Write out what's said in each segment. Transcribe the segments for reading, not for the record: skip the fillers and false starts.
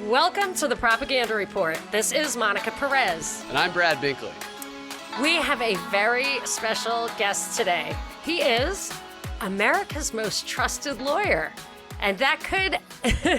Welcome to the Propaganda Report. This is Monica Perez. And I'm Brad Binkley. We have a very special guest today. He is America's most trusted lawyer. And that could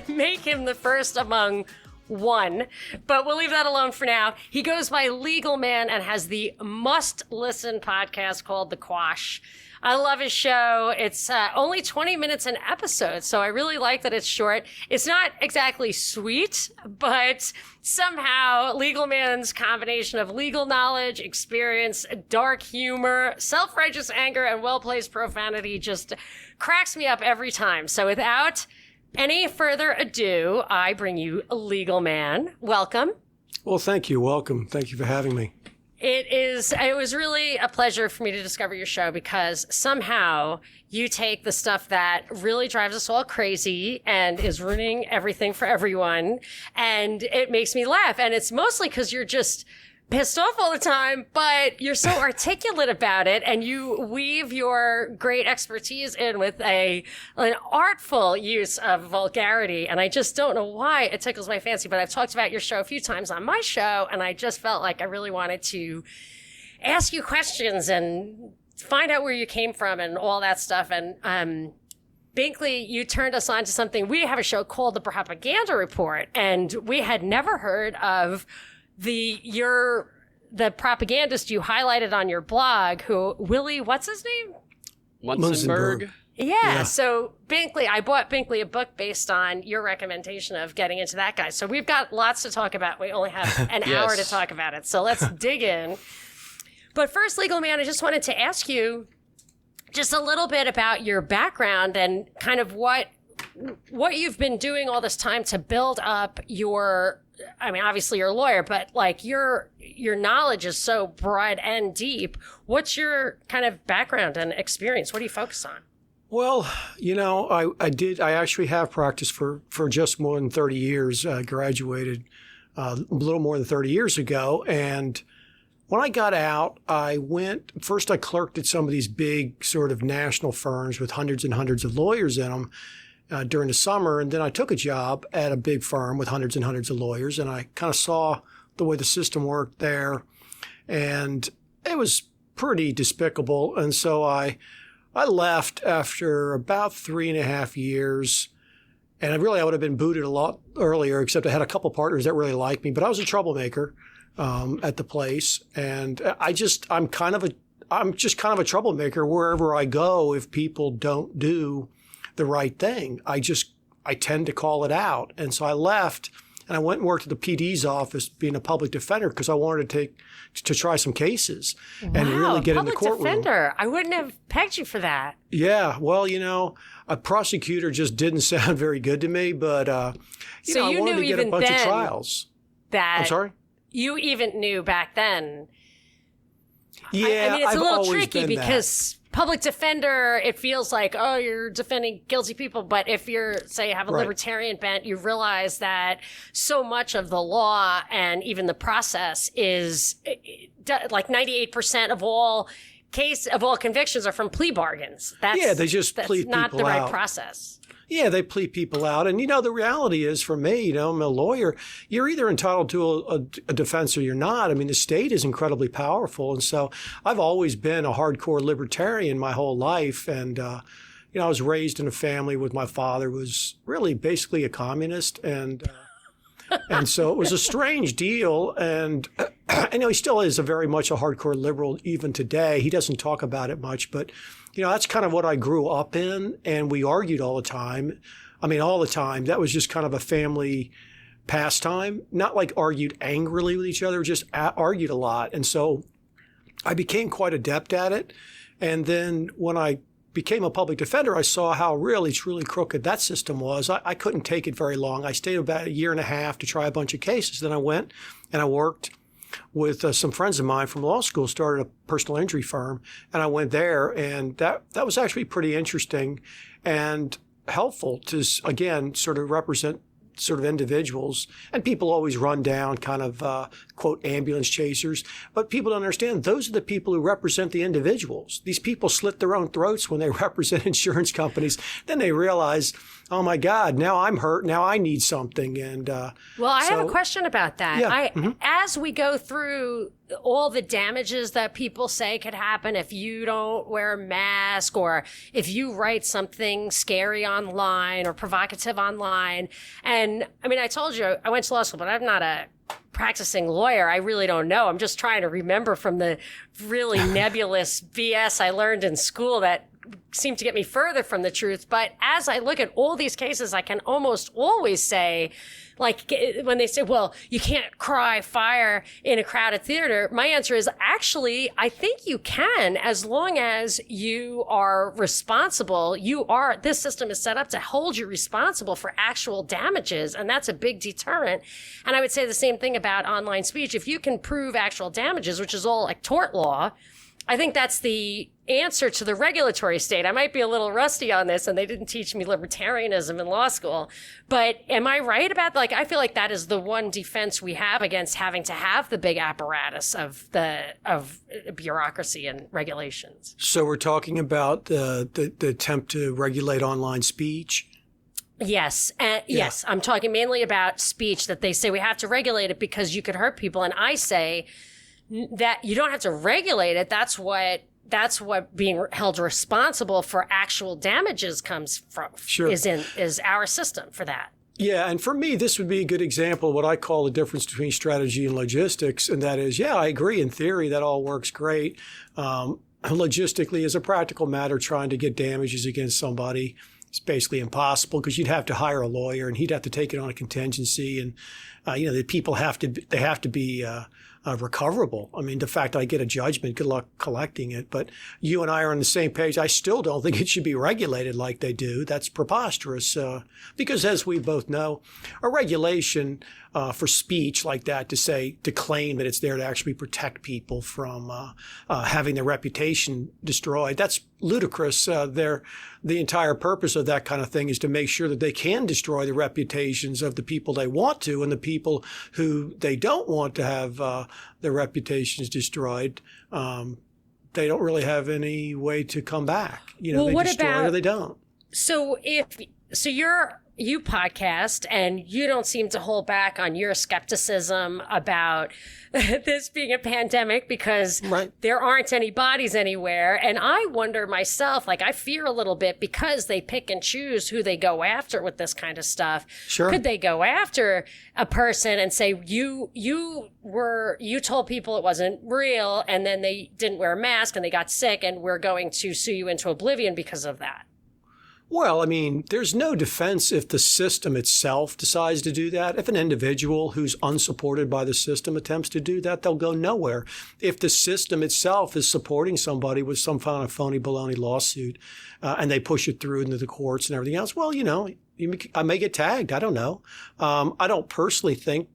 make him the first among one, but we'll leave that alone for now. He goes by Legalman and has the must-listen podcast called The Quash. I love his show. It's only 20 minutes an episode, so I really like that it's short. It's not exactly sweet, but somehow Legalman's combination of legal knowledge, experience, dark humor, self-righteous anger, and well-placed profanity just cracks me up every time. So without any further ado, I bring you Legalman. Welcome. Well, thank you. Welcome. Thank you for having me. It was really a pleasure for me to discover your show because somehow you take the stuff that really drives us all crazy and is ruining everything for everyone, and it makes me laugh. And it's mostly because you're just pissed off all the time, but you're so articulate about it, and you weave your great expertise in with an artful use of vulgarity. And I just don't know why it tickles my fancy, but I've talked about your show a few times on my show, and I just felt like I really wanted to ask you questions and find out where you came from and all that stuff. And Binkley, you turned us on to something. We have a show called The Propaganda Report, and we had never heard of the propagandist you highlighted on your blog, who Willie, what's his name? Munzenberg. Yeah. So Binkley, I bought Binkley a book based on your recommendation of getting into that guy. So we've got lots to talk about. We only have an hour to talk about it. So let's dig in. But first, Legalman, I just wanted to ask you just a little bit about your background and kind of what you've been doing all this time to build up your, I mean, obviously you're a lawyer, but like your knowledge is so broad and deep. What's your kind of background and experience? What do you focus on? Well, I actually have practiced for just more than 30 years. I graduated a little more than 30 years ago. And when I got out, I clerked at some of these big sort of national firms with hundreds and hundreds of lawyers in them. During the summer, and then I took a job at a big firm with hundreds and hundreds of lawyers, and I kind of saw the way the system worked there, and it was pretty despicable. And so I left after about 3.5 years, and I would have been booted a lot earlier, except I had a couple partners that really liked me, but I was a troublemaker at the place, and I'm just kind of a troublemaker wherever I go. If people don't do the right thing, I tend to call it out. And so I left and I went and worked at the PD's office being a public defender because I wanted to try some cases and really get in the courtroom. Public defender. I wouldn't have pegged you for that. Yeah. Well, a prosecutor just didn't sound very good to me, but I wanted to get a bunch of trials. I'm sorry? You even knew back then. Yeah, I mean, it's I've a little always tricky because public defender, it feels like, oh, you're defending guilty people. But if you're, say, have a libertarian bent, you realize that so much of the law and even the process is like 98% of all convictions are from plea bargains. They just plead people out. That's not the right process. Yeah, they plead people out. And, the reality is for me, I'm a lawyer, you're either entitled to a defense or you're not. I mean, the state is incredibly powerful. And so I've always been a hardcore libertarian my whole life. And, I was raised in a family with my father who was really basically a communist. And so it was a strange deal. And he still is very much a hardcore liberal even today. He doesn't talk about it much, but that's kind of what I grew up in, and we argued all the time. I mean, all the time. That was just kind of a family pastime, not like argued angrily with each other, just argued a lot. And so I became quite adept at it. And then when I became a public defender, I saw how really, truly crooked that system was. I couldn't take it very long. I stayed about 1.5 years to try a bunch of cases. Then I went and I worked with some friends of mine from law school, started a personal injury firm, and I went there, and that was actually pretty interesting and helpful to, again, sort of represent sort of individuals, and people always run down kind of, quote, ambulance chasers. But people don't understand those are the people who represent the individuals. These people slit their own throats when they represent insurance companies. Then they realize, oh, my God, now I'm hurt. Now I need something. And well, I have a question about that. Yeah. As we go through all the damages that people say could happen if you don't wear a mask or if you write something scary online or provocative online. And I mean, I told you I went to law school, but I'm not a practicing lawyer. I really don't know. I'm just trying to remember from the really nebulous BS I learned in school that seemed to get me further from the truth. But as I look at all these cases, I can almost always say, like when they say, well, you can't cry fire in a crowded theater. My answer is actually, I think you can, as long as you are responsible. This system is set up to hold you responsible for actual damages. And that's a big deterrent. And I would say the same thing about online speech. If you can prove actual damages, which is all like tort law, I think that's the answer to the regulatory state. I might be a little rusty on this, and they didn't teach me libertarianism in law school. But am I right about, like, I feel like that is the one defense we have against having to have the big apparatus of bureaucracy and regulations. So we're talking about the attempt to regulate online speech. Yes. Yes. I'm talking mainly about speech, that they say we have to regulate it because you could hurt people. And I say that you don't have to regulate it. That's what being held responsible for actual damages comes from. Sure. is our system for that. Yeah, and for me, this would be a good example of what I call the difference between strategy and logistics, and that is, yeah, I agree. In theory, that all works great. Logistically, as a practical matter, trying to get damages against somebody is basically impossible because you'd have to hire a lawyer and he'd have to take it on a contingency, and the people have to be recoverable. I mean, the fact I get a judgment, good luck collecting it. But you and I are on the same page. I still don't think it should be regulated like they do. That's preposterous. Because as we both know, a regulation for speech like that to claim that it's there to actually protect people from having their reputation destroyed, that's ludicrous. The entire purpose of that kind of thing is to make sure that they can destroy the reputations of the people they want to, and the people who they don't want to have their reputations destroyed. They don't really have any way to come back. They destroy it or they don't. So you podcast and you don't seem to hold back on your skepticism about this being a pandemic because there aren't any bodies anywhere. And I wonder myself, like I fear a little bit because they pick and choose who they go after with this kind of stuff. Sure. Could they go after a person and say, you told people it wasn't real and then they didn't wear a mask and they got sick and we're going to sue you into oblivion because of that? Well, I mean, there's no defense if the system itself decides to do that. If an individual who's unsupported by the system attempts to do that, they'll go nowhere. If the system itself is supporting somebody with some kind of phony baloney lawsuit and they push it through into the courts and everything else, well, I may get tagged. I don't know. I don't personally think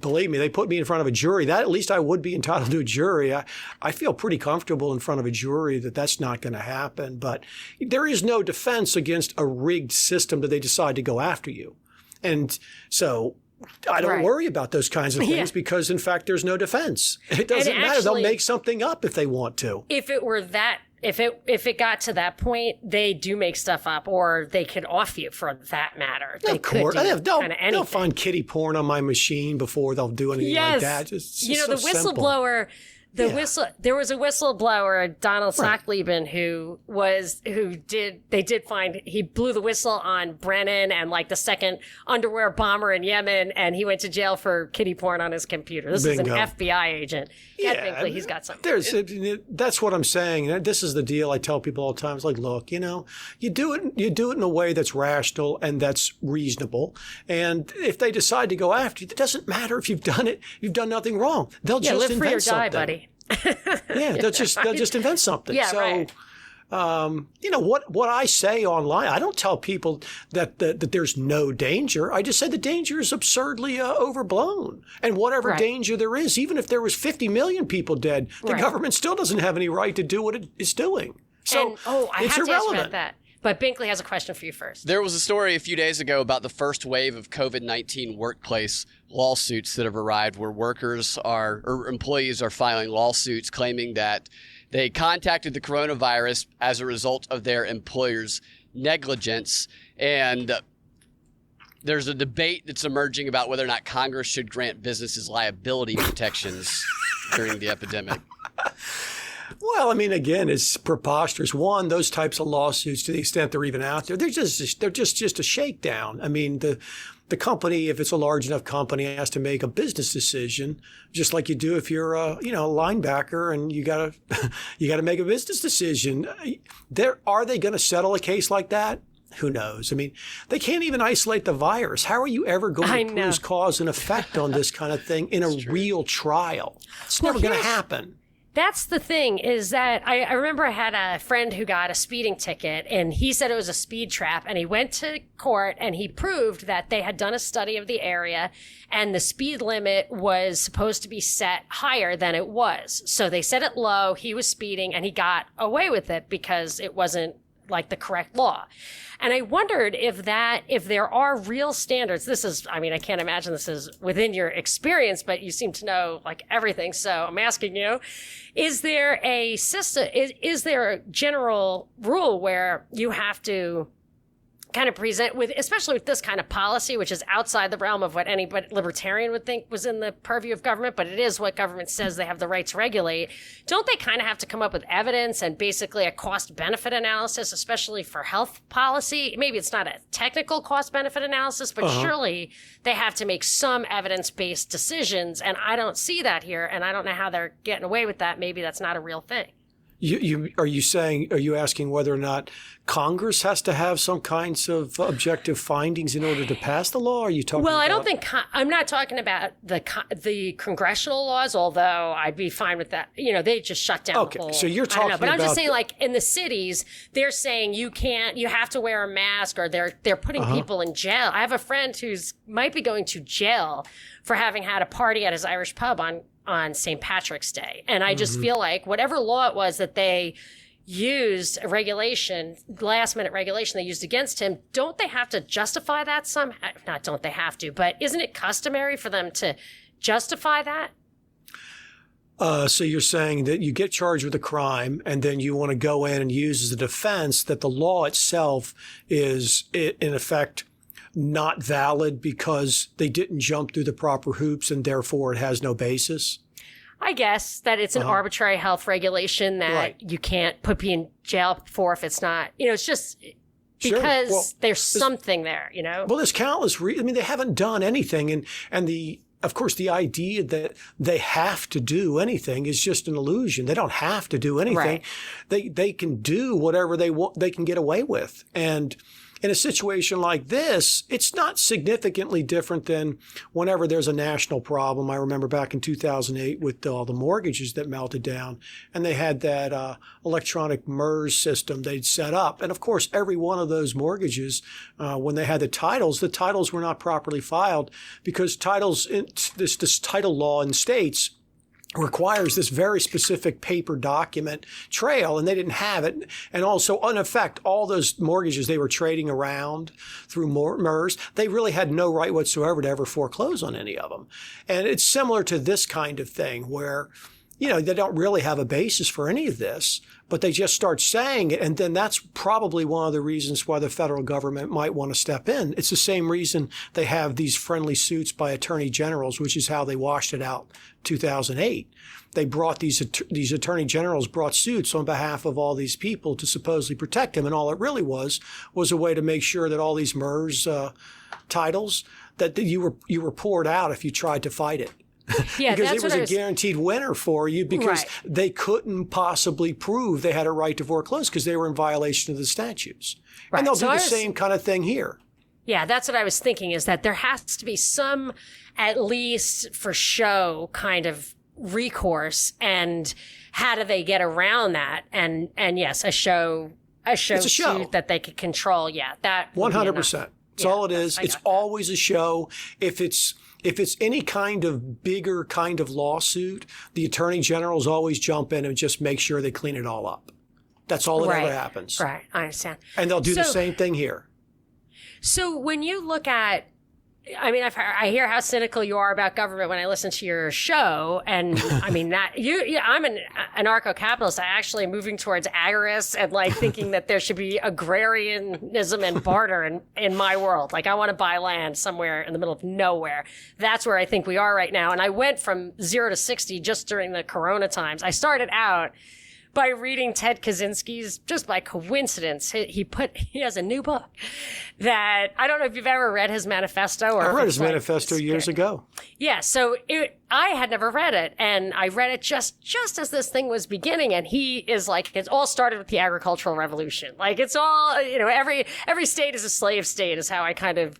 believe me, they put me in front of a jury, that at least I would be entitled to a jury. I feel pretty comfortable in front of a jury that that's not going to happen. But there is no defense against a rigged system that they decide to go after you. And so I don't worry about those kinds of things because, in fact, there's no defense. It doesn't matter. They'll make something up if they want to. If it were that, if it got to that point, they do make stuff up, or they could off you for that matter. Of course, they'll find kiddie porn on my machine before they'll do anything like that. The whistleblower. There was a whistleblower, Donald Sackleben, he blew the whistle on Brennan and like the second underwear bomber in Yemen, and he went to jail for kiddie porn on his computer. This is an FBI agent. Binkley, he's got something. That's what I'm saying. This is the deal I tell people all the time. It's like, look, you do it in a way that's rational and that's reasonable. And if they decide to go after you, it doesn't matter if you've done it. You've done nothing wrong. They'll just live invent free or something. die, buddy. They'll just invent something. What I say online, I don't tell people that there's no danger. I just say the danger is absurdly overblown. And whatever danger there is, even if there was 50 million people dead, the government still doesn't have any right to do what it is doing. So I it's have irrelevant. to ask about that. But Binkley has a question for you first. There was a story a few days ago about the first wave of COVID-19 workplace lawsuits that have arrived where employees are filing lawsuits claiming that they contacted the coronavirus as a result of their employer's negligence. And there's a debate that's emerging about whether or not Congress should grant businesses liability protections during the epidemic. Well, I mean, again, it's preposterous. One, those types of lawsuits, to the extent they're even out there, they're just a shakedown. I mean, the company, if it's a large enough company, has to make a business decision, just like you do if you're a linebacker and you gotta make a business decision. Are they going to settle a case like that? Who knows? I mean, they can't even isolate the virus. How are you ever going to prove cause and effect on this kind of thing in a real trial? It's never going to happen. That's the thing, is that I remember I had a friend who got a speeding ticket, and he said it was a speed trap, and he went to court and he proved that they had done a study of the area and the speed limit was supposed to be set higher than it was. So they set it low, he was speeding, and he got away with it because it wasn't like the correct law. And I wondered if there are real standards. I can't imagine this is within your experience, but you seem to know like everything. So I'm asking you, is there a system, is there a general rule where you have to kind of present with, especially with this kind of policy, which is outside the realm of what any libertarian would think was in the purview of government, but it is what government says they have the right to regulate. Don't they kind of have to come up with evidence and basically a cost-benefit analysis, especially for health policy? Maybe it's not a technical cost-benefit analysis, but surely they have to make some evidence-based decisions, and I don't see that here, and I don't know how they're getting away with that. Maybe that's not a real thing. Are you asking whether or not Congress has to have some kinds of objective findings in order to pass the law? Are you talking Well, about? I don't think, I'm not talking about the congressional laws, although I'd be fine with that. They just shut down the whole, so you're talking I don't know, but I'm just about saying, like, in the cities, they're saying you have to wear a mask, or they're putting people in jail. I have a friend who's might be going to jail for having had a party at his Irish pub on St. Patrick's Day. And I just feel like whatever law it was that they used, a regulation, last minute regulation they used against him, don't they have to justify that somehow? Not don't they have to, but isn't it customary for them to justify that? So you're saying that you get charged with a crime and then you want to go in and use as a defense that the law itself is, in effect, not valid because they didn't jump through the proper hoops and therefore it has no basis? I guess that it's an arbitrary health regulation that you can't put people in jail for if it's not, it's just because there's something there, Well, there's countless they haven't done anything. And of course, the idea that they have to do anything is just an illusion. They don't have to do anything. Right. They can do whatever they want, they can get away with. And in a situation like this, it's not significantly different than whenever there's a national problem. I remember back in 2008 with all the mortgages that melted down, and they had that electronic MERS system they'd set up. And of course, every one of those mortgages, when they had the titles were not properly filed because this title law in states requires this very specific paper document trail, and they didn't have it. And also, in effect, all those mortgages they were trading around through MERS, they really had no right whatsoever to ever foreclose on any of them. And it's similar to this kind of thing where, they don't really have a basis for any of this, but they just start saying it. And then that's probably one of the reasons why the federal government might want to step in. It's the same reason they have these friendly suits by attorney generals, which is how they washed it out 2008. They brought these attorney generals brought suits on behalf of all these people to supposedly protect them. And all it really was a way to make sure that all these MERS titles, that you were poured out if you tried to fight it. Yeah, because it was a guaranteed winner for you because they couldn't possibly prove they had a right to foreclose because they were in violation of the statutes. Right. And they'll do the same kind of thing here. Yeah, that's what I was thinking, is that there has to be some, at least for show, kind of recourse. And how do they get around that? And yes, a show suit that they could control. Yeah, that 100%. That's all it is. It's always a show. If it's any kind of bigger kind of lawsuit, the attorney generals always jump in and just make sure they clean it all up. That's all that Right. ever happens. Right. I understand. And they'll do the same thing here. So when you look at, I mean, I hear how cynical you are about government when I listen to your show, and I mean that I'm an anarcho-capitalist. I actually am moving towards agorists and like thinking that there should be agrarianism and barter in my world. Like I want to buy land somewhere in the middle of nowhere. That's where I think we are right now. And I went from 0 to 60 just during the Corona times. I started out by reading Ted Kaczynski's, just by coincidence. He has a new book that, I don't know if you've ever read his manifesto. Or I read his manifesto years ago. Yeah, so I had never read it, and I read it just as this thing was beginning, and he is like, it all started with the agricultural revolution. Like, it's all, every state is a slave state is how I kind of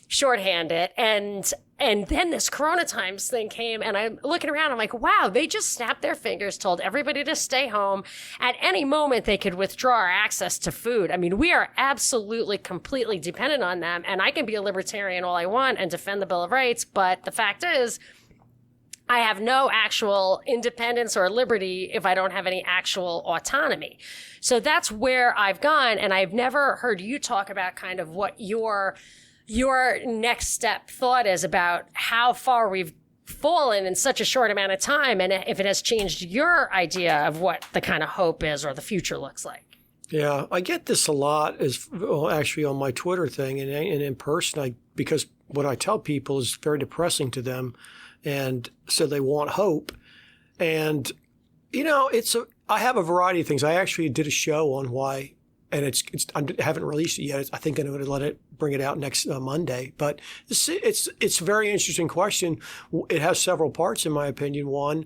shorthand it. And then this Corona times thing came, and I'm looking around, I'm like, wow, they just snapped their fingers, told everybody to stay home. At any moment, they could withdraw our access to food. I mean, we are absolutely, completely dependent on them, and I can be a libertarian all I want and defend the Bill of Rights, but the fact is, I have no actual independence or liberty if I don't have any actual autonomy. So that's where I've gone, and I've never heard you talk about kind of what your next step thought is about how far we've fallen in such a short amount of time, and if it has changed your idea of what the kind of hope is or the future looks like. Yeah, I get this a lot actually on my Twitter thing and in person, because what I tell people is very depressing to them, and so they want hope. And, I have a variety of things. I actually did a show on why, and I haven't released it yet. I think I'm going to bring it out next Monday. But it's a very interesting question. It has several parts, in my opinion. One,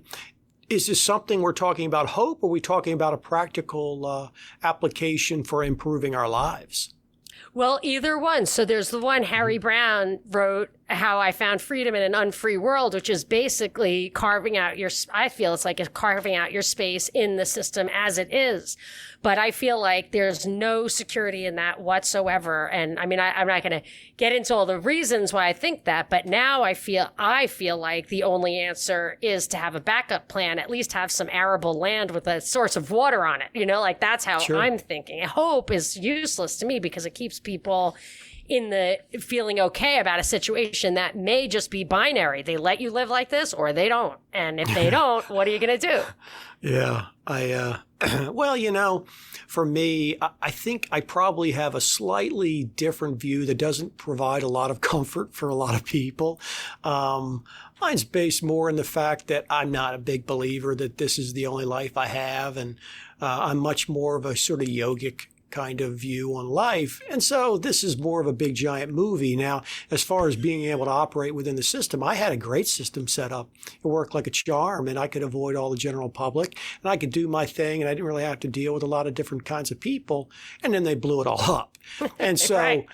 is this something we're talking about hope, or are we talking about a practical application for improving our lives? Well, either one. So there's the one Harry Brown wrote, How I Found Freedom in an Unfree World, which is basically I feel it's like carving out your space in the system as it is. But I feel like there's no security in that whatsoever. And I mean, I'm not going to get into all the reasons why I think that, but now I feel like the only answer is to have a backup plan, at least have some arable land with a source of water on it. Like that's how Sure. I'm thinking. Hope is useless to me because it keeps people in the feeling okay about a situation that may just be binary. They let you live like this or they don't. And if they don't, what are you going to do? Yeah, well, for me, I think I probably have a slightly different view that doesn't provide a lot of comfort for a lot of people. Mine's based more in the fact that I'm not a big believer that this is the only life I have. And I'm much more of a sort of yogic kind of view on life. And so this is more of a big giant movie. Now, as far as being able to operate within the system, I had a great system set up. It worked like a charm, and I could avoid all the general public, and I could do my thing, and I didn't really have to deal with a lot of different kinds of people. And then they blew it all up. And so Right.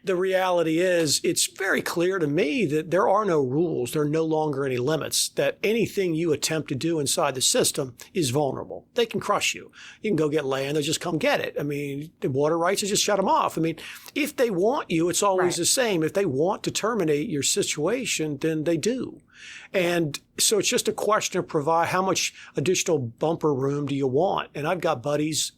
The reality is, it's very clear to me that there are no rules. There are no longer any limits, that anything you attempt to do inside the system is vulnerable. They can crush you. You can go get land, they'll just come get it. I mean, the water rights, just shut them off. I mean, if they want you, it's always Right. the same. If they want to terminate your situation, then they do. And so it's just a question of how much additional bumper room do you want? And I've got buddies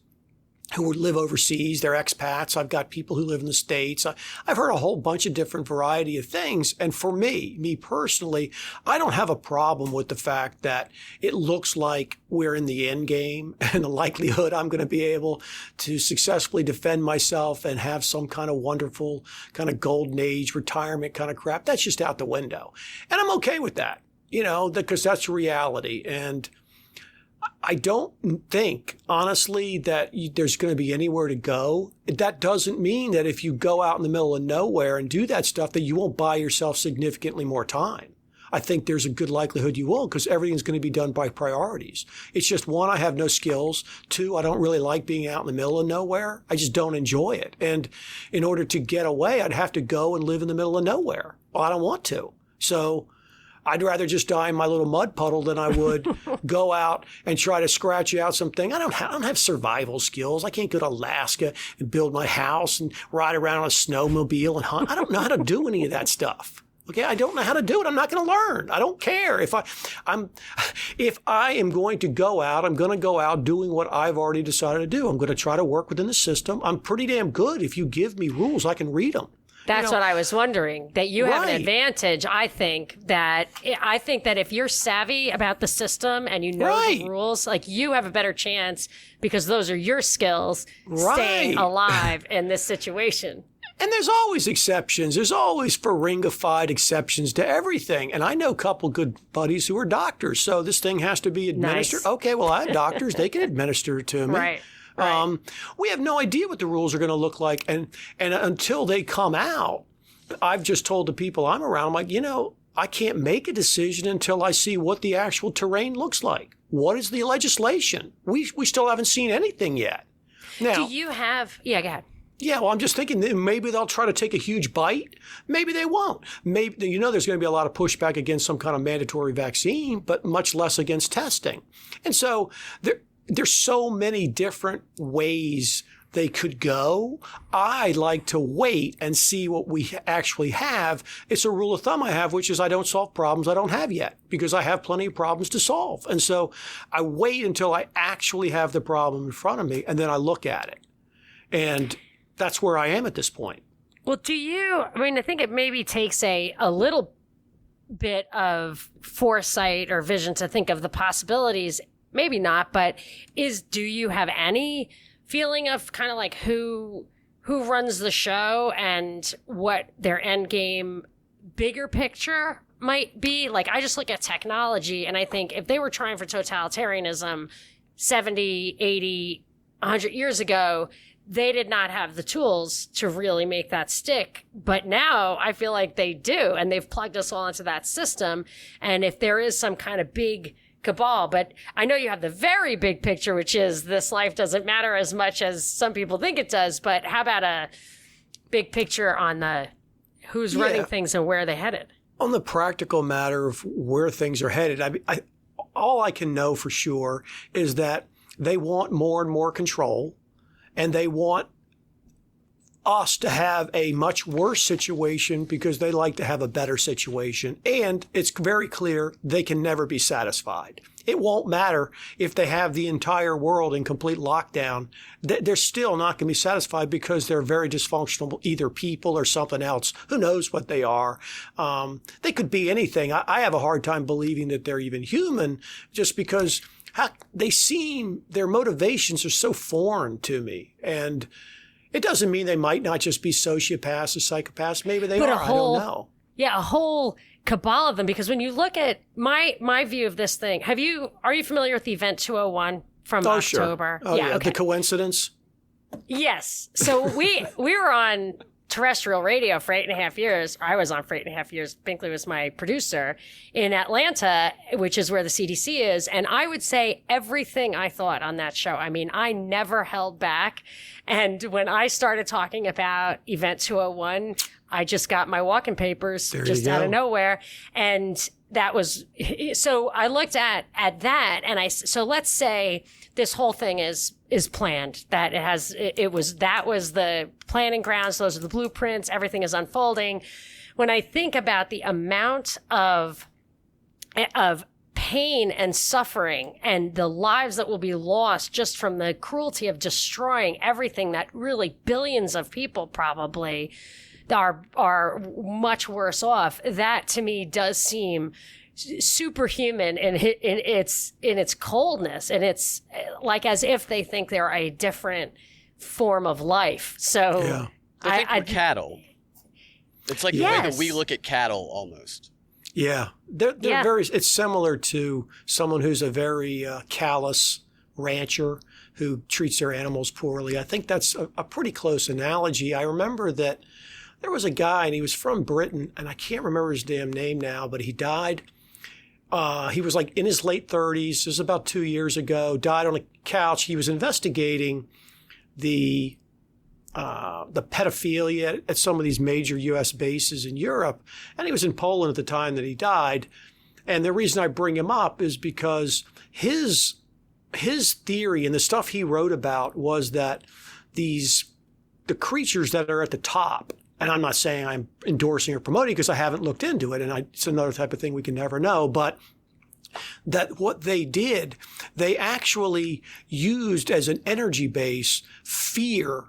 who live overseas, they're expats. I've got people who live in the States. I've heard a whole bunch of different variety of things. And for me personally, I don't have a problem with the fact that it looks like we're in the end game and the likelihood I'm going to be able to successfully defend myself and have some kind of wonderful kind of golden age retirement kind of crap. That's just out the window. And I'm okay with that, because that's reality. And I don't think, honestly, that there's going to be anywhere to go. That doesn't mean that if you go out in the middle of nowhere and do that stuff, that you won't buy yourself significantly more time. I think there's a good likelihood you will, because everything's going to be done by priorities. It's just, one, I have no skills. Two, I don't really like being out in the middle of nowhere. I just don't enjoy it. And in order to get away, I'd have to go and live in the middle of nowhere. Well, I don't want to. So I'd rather just die in my little mud puddle than I would go out and try to scratch out something. I don't have survival skills. I can't go to Alaska and build my house and ride around on a snowmobile and hunt. I don't know how to do any of that stuff. Okay, I don't know how to do it. I'm not going to learn. I don't care. If I am going to go out, I'm going to go out doing what I've already decided to do. I'm going to try to work within the system. I'm pretty damn good. If you give me rules, I can read them. That's what I was wondering, that you have an Right. advantage. I think that if you're savvy about the system and you know Right. the rules, like, you have a better chance because those are your skills staying Right. alive in this situation. And there's always exceptions. There's always Ferengified exceptions to everything. And I know a couple good buddies who are doctors. So this thing has to be administered. Nice. Okay, well, I have doctors. They can administer it to me. Right. We have no idea what the rules are going to look like. And until they come out, I've just told the people I'm around, I'm like, I can't make a decision until I see what the actual terrain looks like. What is the legislation? We still haven't seen anything yet. Now, Do you have, go ahead. yeah, well, I'm just thinking that maybe they'll try to take a huge bite. Maybe they won't. Maybe, there's going to be a lot of pushback against some kind of mandatory vaccine, but much less against testing. And so there's so many different ways they could go. I like to wait and see what we actually have. It's a rule of thumb I have, which is I don't solve problems I don't have yet, because I have plenty of problems to solve. And so I wait until I actually have the problem in front of me, and then I look at it. And that's where I am at this point. Well, I think it maybe takes a little bit of foresight or vision to think of the possibilities. Maybe not, but do you have any feeling of kind of like who runs the show and what their end game bigger picture might be? Like, I just look at technology and I think if they were trying for totalitarianism 70, 80, 100 years ago, they did not have the tools to really make that stick. But now I feel like they do, and they've plugged us all into that system. And if there is some kind of big cabal, but I know you have the very big picture, which is this life doesn't matter as much as some people think it does. But how about a big picture on the who's running things and where they headed? On the practical matter of where things are headed, all I can know for sure is that they want more and more control, and they want us to have a much worse situation because they like to have a better situation. And it's very clear they can never be satisfied. It won't matter if they have the entire world in complete lockdown. They're still not going to be satisfied because they're very dysfunctional, either people or something else. Who knows what they are? They could be anything. I have a hard time believing that they're even human, just because their motivations are so foreign to me. And it doesn't mean they might not just be sociopaths or psychopaths. Maybe they are. I don't know. Yeah, a whole cabal of them. Because when you look at my view of this thing, are you familiar with the Event 201 from October? Sure. Oh, yeah. Okay. The coincidence? Yes. So we were on terrestrial radio for 8.5 years. I was on for 8.5 years. Binkley was my producer in Atlanta, which is where the CDC is. And I would say everything I thought on that show. I mean, I never held back. And when I started talking about Event 201, I just got my walking papers just out of nowhere. And that was, so I looked at that and so let's say this whole thing is planned, that that was the planning grounds. Those are the blueprints. Everything is unfolding. When I think about the amount of pain and suffering and the lives that will be lost just from the cruelty of destroying everything that really billions of people probably are much worse off, that to me does seem superhuman in its coldness, and it's like as if they think they're a different form of life. So yeah. I think we're cattle. It's like the way that we look at cattle almost. Yeah, they're very. It's similar to someone who's a very callous rancher who treats their animals poorly. I think that's a pretty close analogy. I remember that there was a guy, and he was from Britain, and I can't remember his damn name now, but he died. He was like in his late 30s. This was about 2 years ago. Died on a couch. He was investigating the pedophilia at some of these major U.S. bases in Europe, and he was in Poland at the time that he died. And the reason I bring him up is because his theory and the stuff he wrote about was that the creatures that are at the top and I'm not saying I'm endorsing or promoting because I haven't looked into it, and it's another type of thing we can never know, but that what they did, they actually used as an energy base fear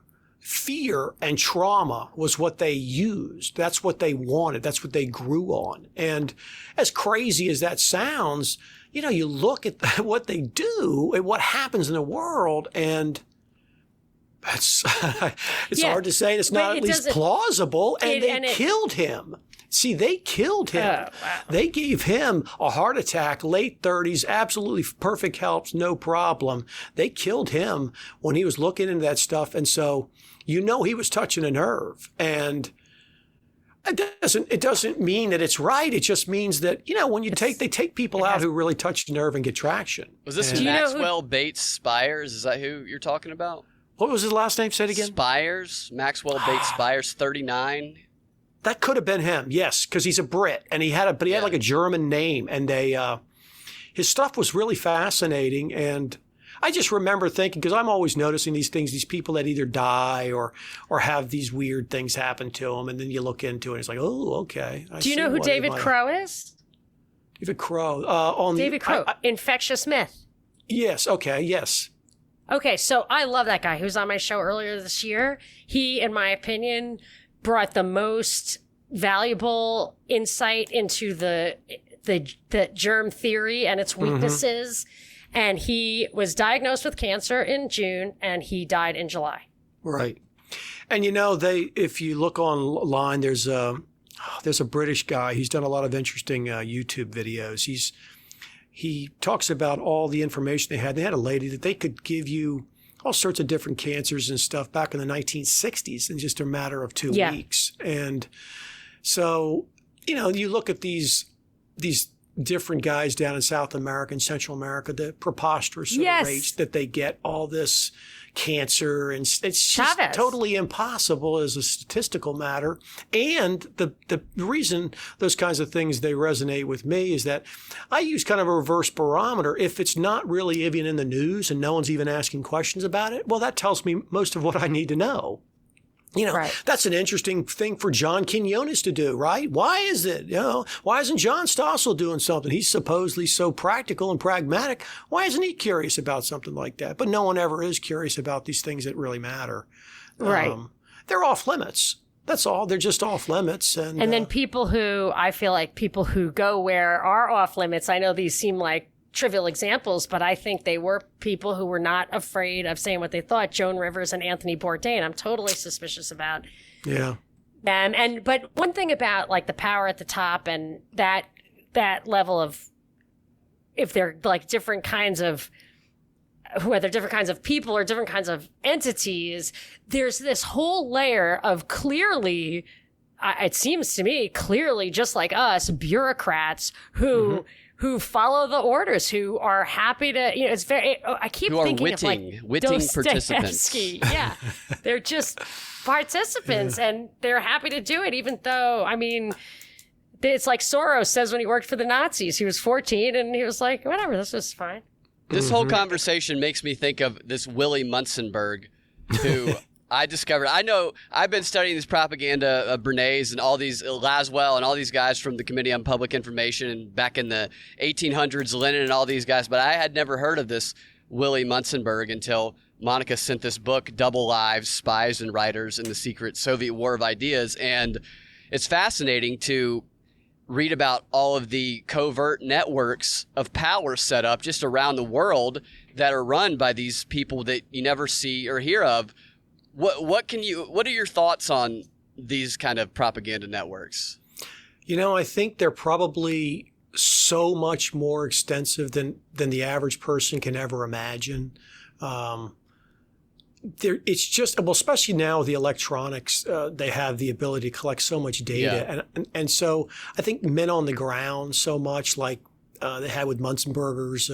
and trauma was what they used. That's what they wanted. That's what they grew on. And as crazy as that sounds, you look at what they do and what happens in the world, and it's hard to say. It's not at least plausible. And they killed him. See, they killed him. Oh, wow. They gave him a heart attack, late 30s, absolutely perfect health, no problem. They killed him when he was looking into that stuff. And so, he was touching a nerve. And it doesn't mean that it's right. It just means that, when they take people out who really touch the nerve and get traction. Was this Maxwell Bates Spires? Is that who you're talking about? What was his last name? Say it again. Spires. Maxwell Bates Spires, 39. That could have been him, yes, because he's a Brit, and he had like a German name, and his stuff was really fascinating. And I just remember thinking, because I'm always noticing these things, these people that either die or have these weird things happen to them, and then you look into it, and it's like, oh, okay. Do you know who David Crow is? David Crow. David Crow, Infectious Myth. Yes. Okay. Yes. Okay, so I love that guy. He was on my show earlier this year. He, in my opinion, brought the most valuable insight into the germ theory and its weaknesses. Mm-hmm. And he was diagnosed with cancer in June, and he died in July. Right. And if you look online, there's a British guy. He's done a lot of interesting YouTube videos. He talks about all the information they had. They had a lady that they could give you all sorts of different cancers and stuff back in the 1960s in just a matter of 2 weeks. And so, you look at these different guys down in South America and Central America, the preposterous sort of rates that they get all this cancer, and it's just totally impossible as a statistical matter. And the reason those kinds of things, they resonate with me is that I use kind of a reverse barometer. If it's not really even in the news and no one's even asking questions about it, well, that tells me most of what I need to know. That's an interesting thing for John Quinones to do, right? Why is it? Why isn't John Stossel doing something? He's supposedly so practical and pragmatic. Why isn't he curious about something like that? But no one ever is curious about these things that really matter. Right. They're off limits. That's all. They're just off limits. And then people who go where are off limits, I know these seem like trivial examples, but I think they were people who were not afraid of saying what they thought. Joan Rivers and Anthony Bourdain, I'm totally suspicious about. Yeah. But one thing about like the power at the top and that level of, if they're like different kinds of, whether different kinds of people or different kinds of entities, there's this whole layer of clearly, it seems to me, clearly just like us, bureaucrats who follow the orders, who are happy to, it's very, I keep thinking of like witting participants. Yeah. They're just participants and they're happy to do it, even though, it's like Soros says when he worked for the Nazis. He was 14 and he was like, whatever, this is fine. This whole conversation makes me think of this Willie Munzenberg, who I discovered. I know I've been studying this propaganda of Bernays and all these Laswell and all these guys from the Committee on Public Information and back in the 1800s, Lenin and all these guys. But I had never heard of this Willie Munzenberg until Monica sent this book, Double Lives, Spies and Writers in the Secret Soviet War of Ideas. And it's fascinating to read about all of the covert networks of power set up just around the world that are run by these people that you never see or hear of. What are your thoughts on these kind of propaganda networks? I think they're probably so much more extensive than the average person can ever imagine. It's just, well, especially now with the electronics, they have the ability to collect so much data. Yeah. And so I think men on the ground so much like they had with Munzenberger's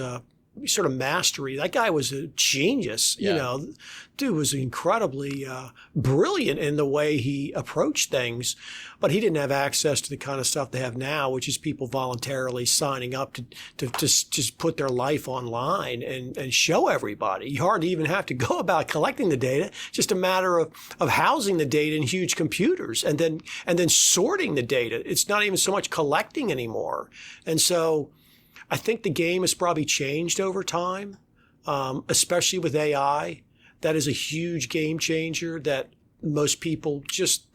sort of mastery. That guy was a genius. Yeah. You know, dude was incredibly brilliant in the way he approached things, but he didn't have access to the kind of stuff they have now, which is people voluntarily signing up to just put their life online and show everybody. You hardly even have to go about collecting the data. Just a matter of housing the data in huge computers and then sorting the data. It's not even so much collecting anymore. And so I think the game has probably changed over time, especially with AI. That is a huge game changer that most people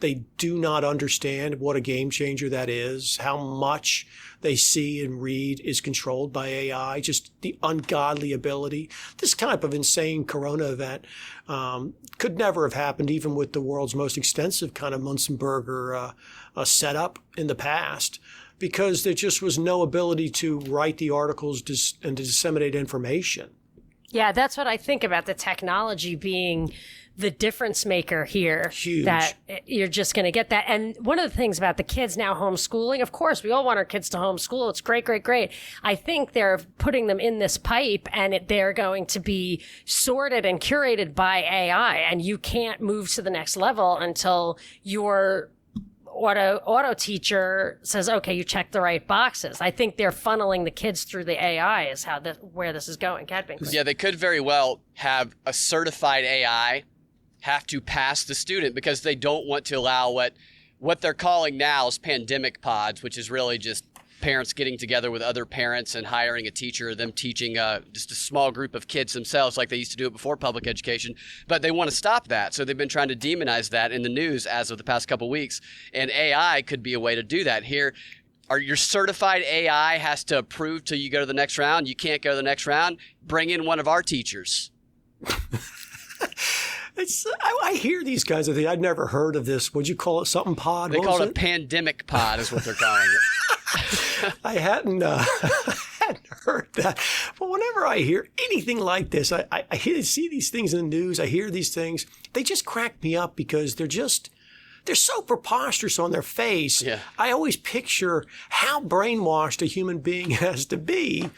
they do not understand what a game changer that is, how much they see and read is controlled by AI, just the ungodly ability. This type of insane corona event could never have happened even with the world's most extensive kind of Munzenberger setup in the past, because there just was no ability to write the articles and to disseminate information. Yeah, that's what I think about the technology being the difference maker here. Huge. That you're just going to get that. And one of the things about the kids now homeschooling, of course, we all want our kids to homeschool. It's great, great, great. I think they're putting them in this pipe and they're going to be sorted and curated by AI. And you can't move to the next level until your auto teacher says, okay, you checked the right boxes. I think they're funneling the kids through the AI is where this is going. Yeah, they could very well have a certified AI have to pass the student because they don't want to allow what they're calling now is pandemic pods, which is really just parents getting together with other parents and hiring a teacher, them teaching just a small group of kids themselves like they used to do it before public education. But they want to stop that. So they've been trying to demonize that in the news as of the past couple of weeks. And AI could be a way to do that. Here, your certified AI has to approve till you go to the next round. You can't go to the next round. Bring in one of our teachers. I hear these kinds of things. I'd never heard of this. Would you call it something pod? They call it a pandemic pod is what they're calling it. I hadn't heard that. But whenever I hear anything like this, I see these things in the news. I hear these things. They just crack me up because they're so preposterous on their face. Yeah. I always picture how brainwashed a human being has to be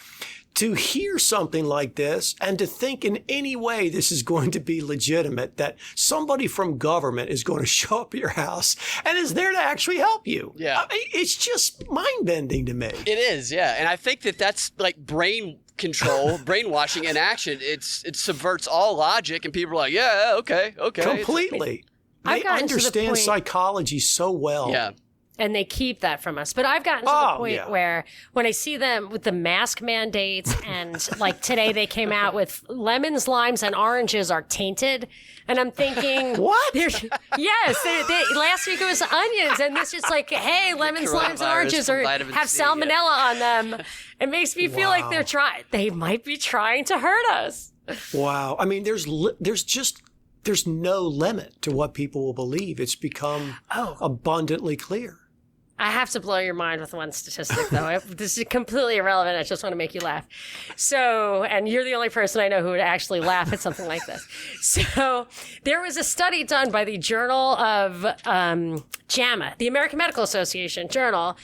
to hear something like this and to think in any way this is going to be legitimate, that somebody from government is going to show up at your house and is there to actually help you. Yeah. I mean, it's just mind-bending to me. It is, yeah. And I think that's like brain control, brainwashing in action. It subverts all logic and people are like, yeah, okay. Completely. They understand psychology so well. Yeah. And they keep that from us. But I've gotten to the point where when I see them with the mask mandates and like today they came out with lemons, limes, and oranges are tainted. And I'm thinking, what? Yes. Last week it was onions. And this is like, hey, lemons, limes, and oranges have salmonella on them. It makes me feel like they might be trying to hurt us. Wow. I mean, there's no limit to what people will believe. It's become abundantly clear. I have to blow your mind with one statistic, though. This is completely irrelevant. I just want to make you laugh. So, and you're the only person I know who would actually laugh at something like this. So, there was a study done by the Journal of JAMA, the American Medical Association Journal,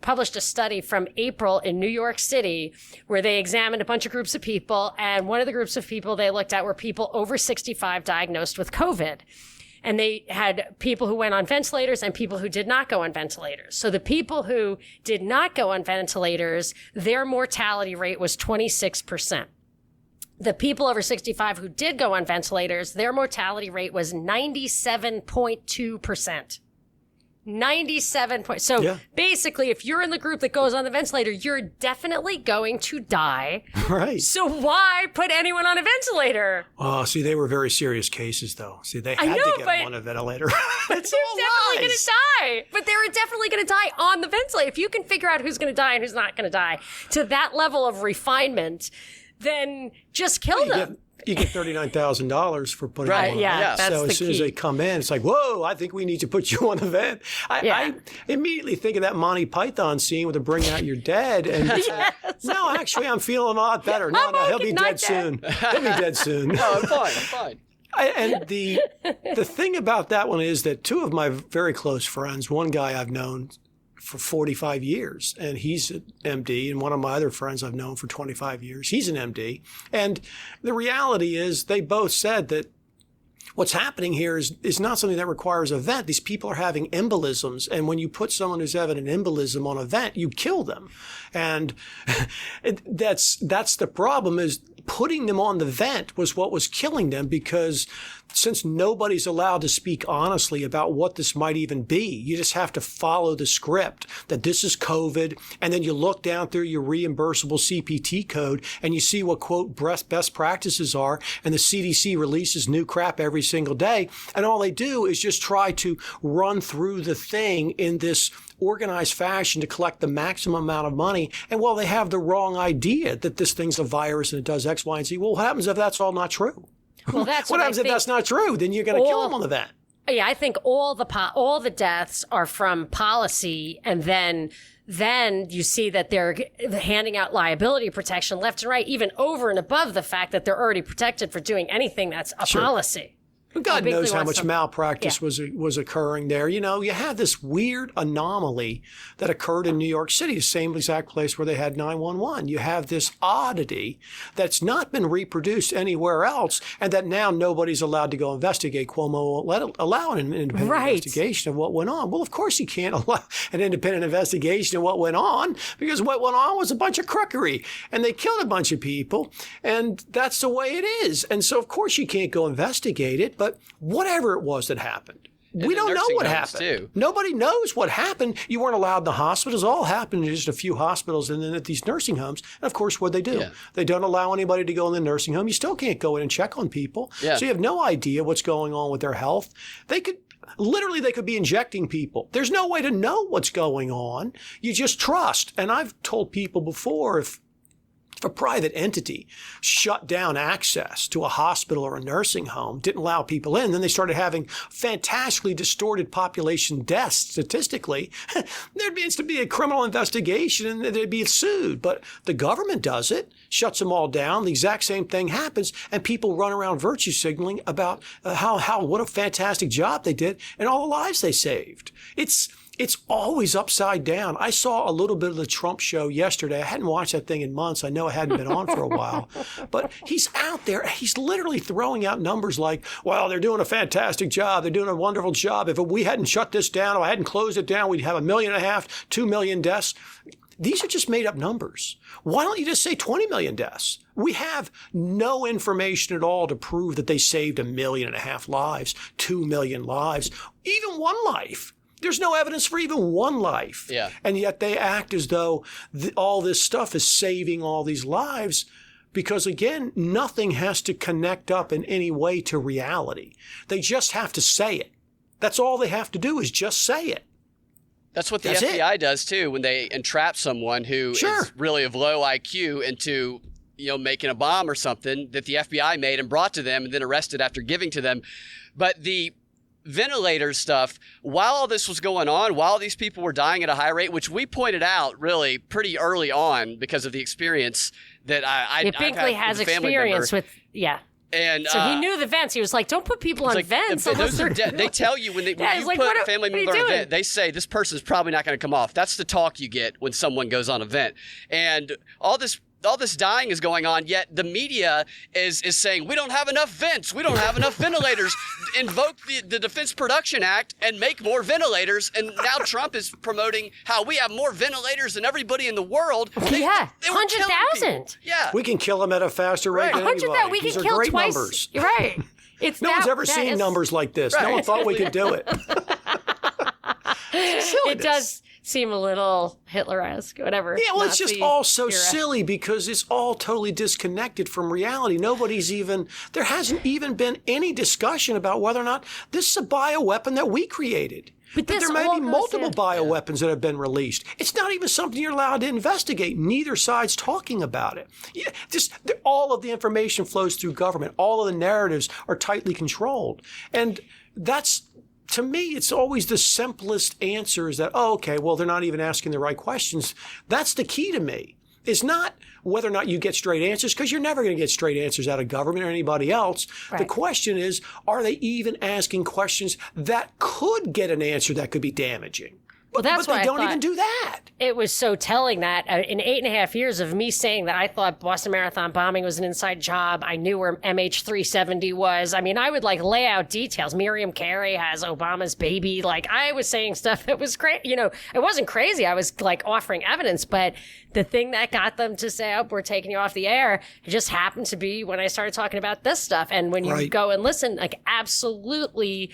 published a study from April in New York City, where they examined a bunch of groups of people. And one of the groups of people they looked at were people over 65 diagnosed with COVID. And they had people who went on ventilators and people who did not go on ventilators. So the people who did not go on ventilators, their mortality rate was 26%. The people over 65 who did go on ventilators, their mortality rate was 97.2%. 97 points. So basically, if you're in the group that goes on the ventilator, you're definitely going to die. Right. So why put anyone on a ventilator? Oh, see, they were very serious cases, though. See, they had to get them on a ventilator. It's all definitely going to die. But they were definitely going to die on the ventilator. If you can figure out who's going to die and who's not going to die to that level of refinement, then just kill them. You get $39,000 for putting them on. Yeah, that's so as soon as they come in, it's like, whoa, I think we need to put you on the vent. I immediately think of that Monty Python scene where they bring out your dead. And no, actually, I'm feeling a lot better. No, he'll be dead soon. He'll be dead soon. No, I'm fine. And the thing about that one is that two of my very close friends, one guy I've known for 45 years, and he's an MD, and one of my other friends I've known for 25 years, he's an MD. And the reality is they both said that what's happening here is not something that requires a vent. These people are having embolisms, and when you put someone who's having an embolism on a vent, you kill them. And that's the problem, is putting them on the vent was what was killing them, because since nobody's allowed to speak honestly about what this might even be, you just have to follow the script that this is COVID, and then you look down through your reimbursable CPT code and you see what, quote, best practices are, and the CDC releases new crap every single day, and all they do is just try to run through the thing in this organized fashion to collect the maximum amount of money. And while they have the wrong idea that this thing's a virus and it does X, Y, and Z, well, what happens if that's all not true? Well, that's what happens if that's not true? Then you're going to kill them on the vent. Yeah, I think all the deaths are from policy, and then you see that they're handing out liability protection left and right, even over and above the fact that they're already protected for doing anything that's a policy. God knows how much malpractice was occurring there. You know, you have this weird anomaly that occurred in New York City, the same exact place where they had 911. You have this oddity that's not been reproduced anywhere else, and that now nobody's allowed to go investigate. Cuomo won't allow an independent investigation of what went on. Well, of course he can't allow an independent investigation of what went on, because what went on was a bunch of crookery, and they killed a bunch of people, and that's the way it is. And so, of course, you can't go investigate it. But whatever it was that happened, we don't know what happened. Too. Nobody knows what happened. You weren't allowed in the hospitals. It all happened in just a few hospitals and then at these nursing homes. And of course, what they do, they don't allow anybody to go in the nursing home. You still can't go in and check on people. Yeah. So you have no idea what's going on with their health. They could be injecting people. There's no way to know what's going on. You just trust. And I've told people before, if a private entity shut down access to a hospital or a nursing home, didn't allow people in, then they started having fantastically distorted population deaths statistically, there'd be a criminal investigation and they'd be sued. But the government does it, shuts them all down. The exact same thing happens, and people run around virtue signaling about what a fantastic job they did and all the lives they saved. It's always upside down. I saw a little bit of the Trump show yesterday. I hadn't watched that thing in months. I know it hadn't been on for a while. But he's out there. He's literally throwing out numbers like, well, they're doing a fantastic job. They're doing a wonderful job. If we hadn't shut this down, or I hadn't closed it down, we'd have 1.5 million, 2 million deaths. These are just made up numbers. Why don't you just say 20 million deaths? We have no information at all to prove that they saved 1.5 million lives, 2 million lives, even one life. There's no evidence for even one life. Yeah. And yet they act as though all this stuff is saving all these lives because, again, nothing has to connect up in any way to reality. They just have to say it. That's all they have to do is just say it. That's what the FBI does, too, when they entrap someone who is really of low IQ into making a bomb or something that the FBI made and brought to them and then arrested after giving to them. But the ventilator stuff, while all this was going on, while these people were dying at a high rate, which we pointed out really pretty early on because of the experience that Binkley has experience with, And so he knew the vents. He was like, "Don't put people on vents." Those are they tell you when you put a family member on a vent, they say this person's probably not going to come off. That's the talk you get when someone goes on a vent, and all this dying is going on, yet the media is saying, we don't have enough vents. We don't have enough ventilators. Invoke the Defense Production Act and make more ventilators. And now Trump is promoting how we have more ventilators than everybody in the world. They 100,000. Yeah. We can kill them at a faster rate than anybody. We These can are kill great twice. Numbers. You're right. No one's ever seen numbers like this. Right. No one thought we could do it. It does seem a little Hitler-esque, whatever. Yeah, well, it's just all so silly because it's all totally disconnected from reality. There hasn't even been any discussion about whether or not this is a bioweapon that we created. But there may be multiple bioweapons that have been released. It's not even something you're allowed to investigate. Neither side's talking about it. All of the information flows through government. All of the narratives are tightly controlled. And that's, to me, it's always the simplest answer is that, they're not even asking the right questions. That's the key to me. It's not whether or not you get straight answers, because you're never going to get straight answers out of government or anybody else. Right. The question is, are they even asking questions that could get an answer that could be damaging? Well, that's but why they I don't thought even do that. it was so telling that in 8.5 years of me saying that I thought Boston Marathon bombing was an inside job, I knew where MH370 was. I mean, I would like lay out details. Miriam Carey has Obama's baby. Like, I was saying stuff that was great. You know, it wasn't crazy. I was like offering evidence, but the thing that got them to say, oh, we're taking you off the air, it just happened to be when I started talking about this stuff. And when you go and listen, like, absolutely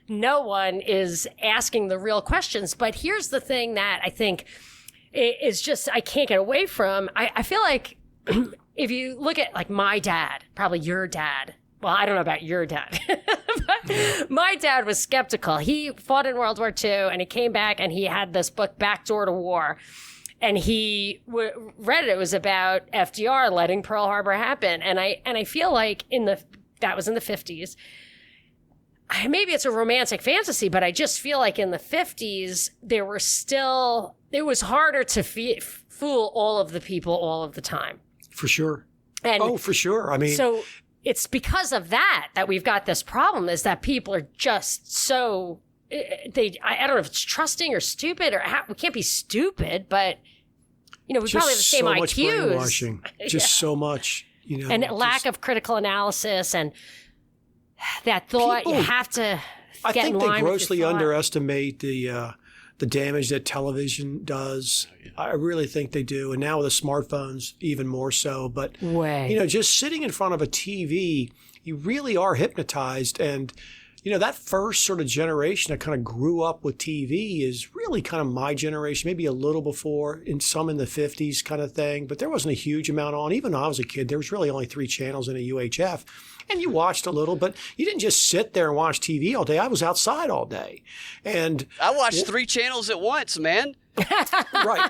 no one is asking the real questions. But here's the thing that I think is just, I can't get away from. I feel like if you look at like my dad, probably your dad, well, I don't know about your dad, but my dad was skeptical. He fought in World War II and he came back and he had this book, Backdoor to War. And he read it. It was about FDR letting Pearl Harbor happen. And I feel like that was in the 50s. Maybe it's a romantic fantasy, but I just feel like in the 50s, it was harder to fool all of the people all of the time. For sure. For sure. I mean, so it's because of that we've got this problem, is that people are just so, I don't know if it's trusting or stupid or we can't be stupid, but, you know, we probably have the same so IQs. much brainwashing. Just so much, you know. And lack of critical analysis and that thought you have to I get think in they line grossly with your thought. underestimate the damage that television does. I really think they do. And now with the smartphones, even more so. But, you know, just sitting in front of a TV, you really are hypnotized. And, you know, that first sort of generation that kind of grew up with TV is really kind of my generation, maybe a little before, in the 50s kind of thing. But there wasn't a huge amount on. Even when I was a kid, there was really only 3 channels in a UHF. And you watched a little, but you didn't just sit there and watch TV all day. I was outside all day. And I watched 3 channels at once, man. Right.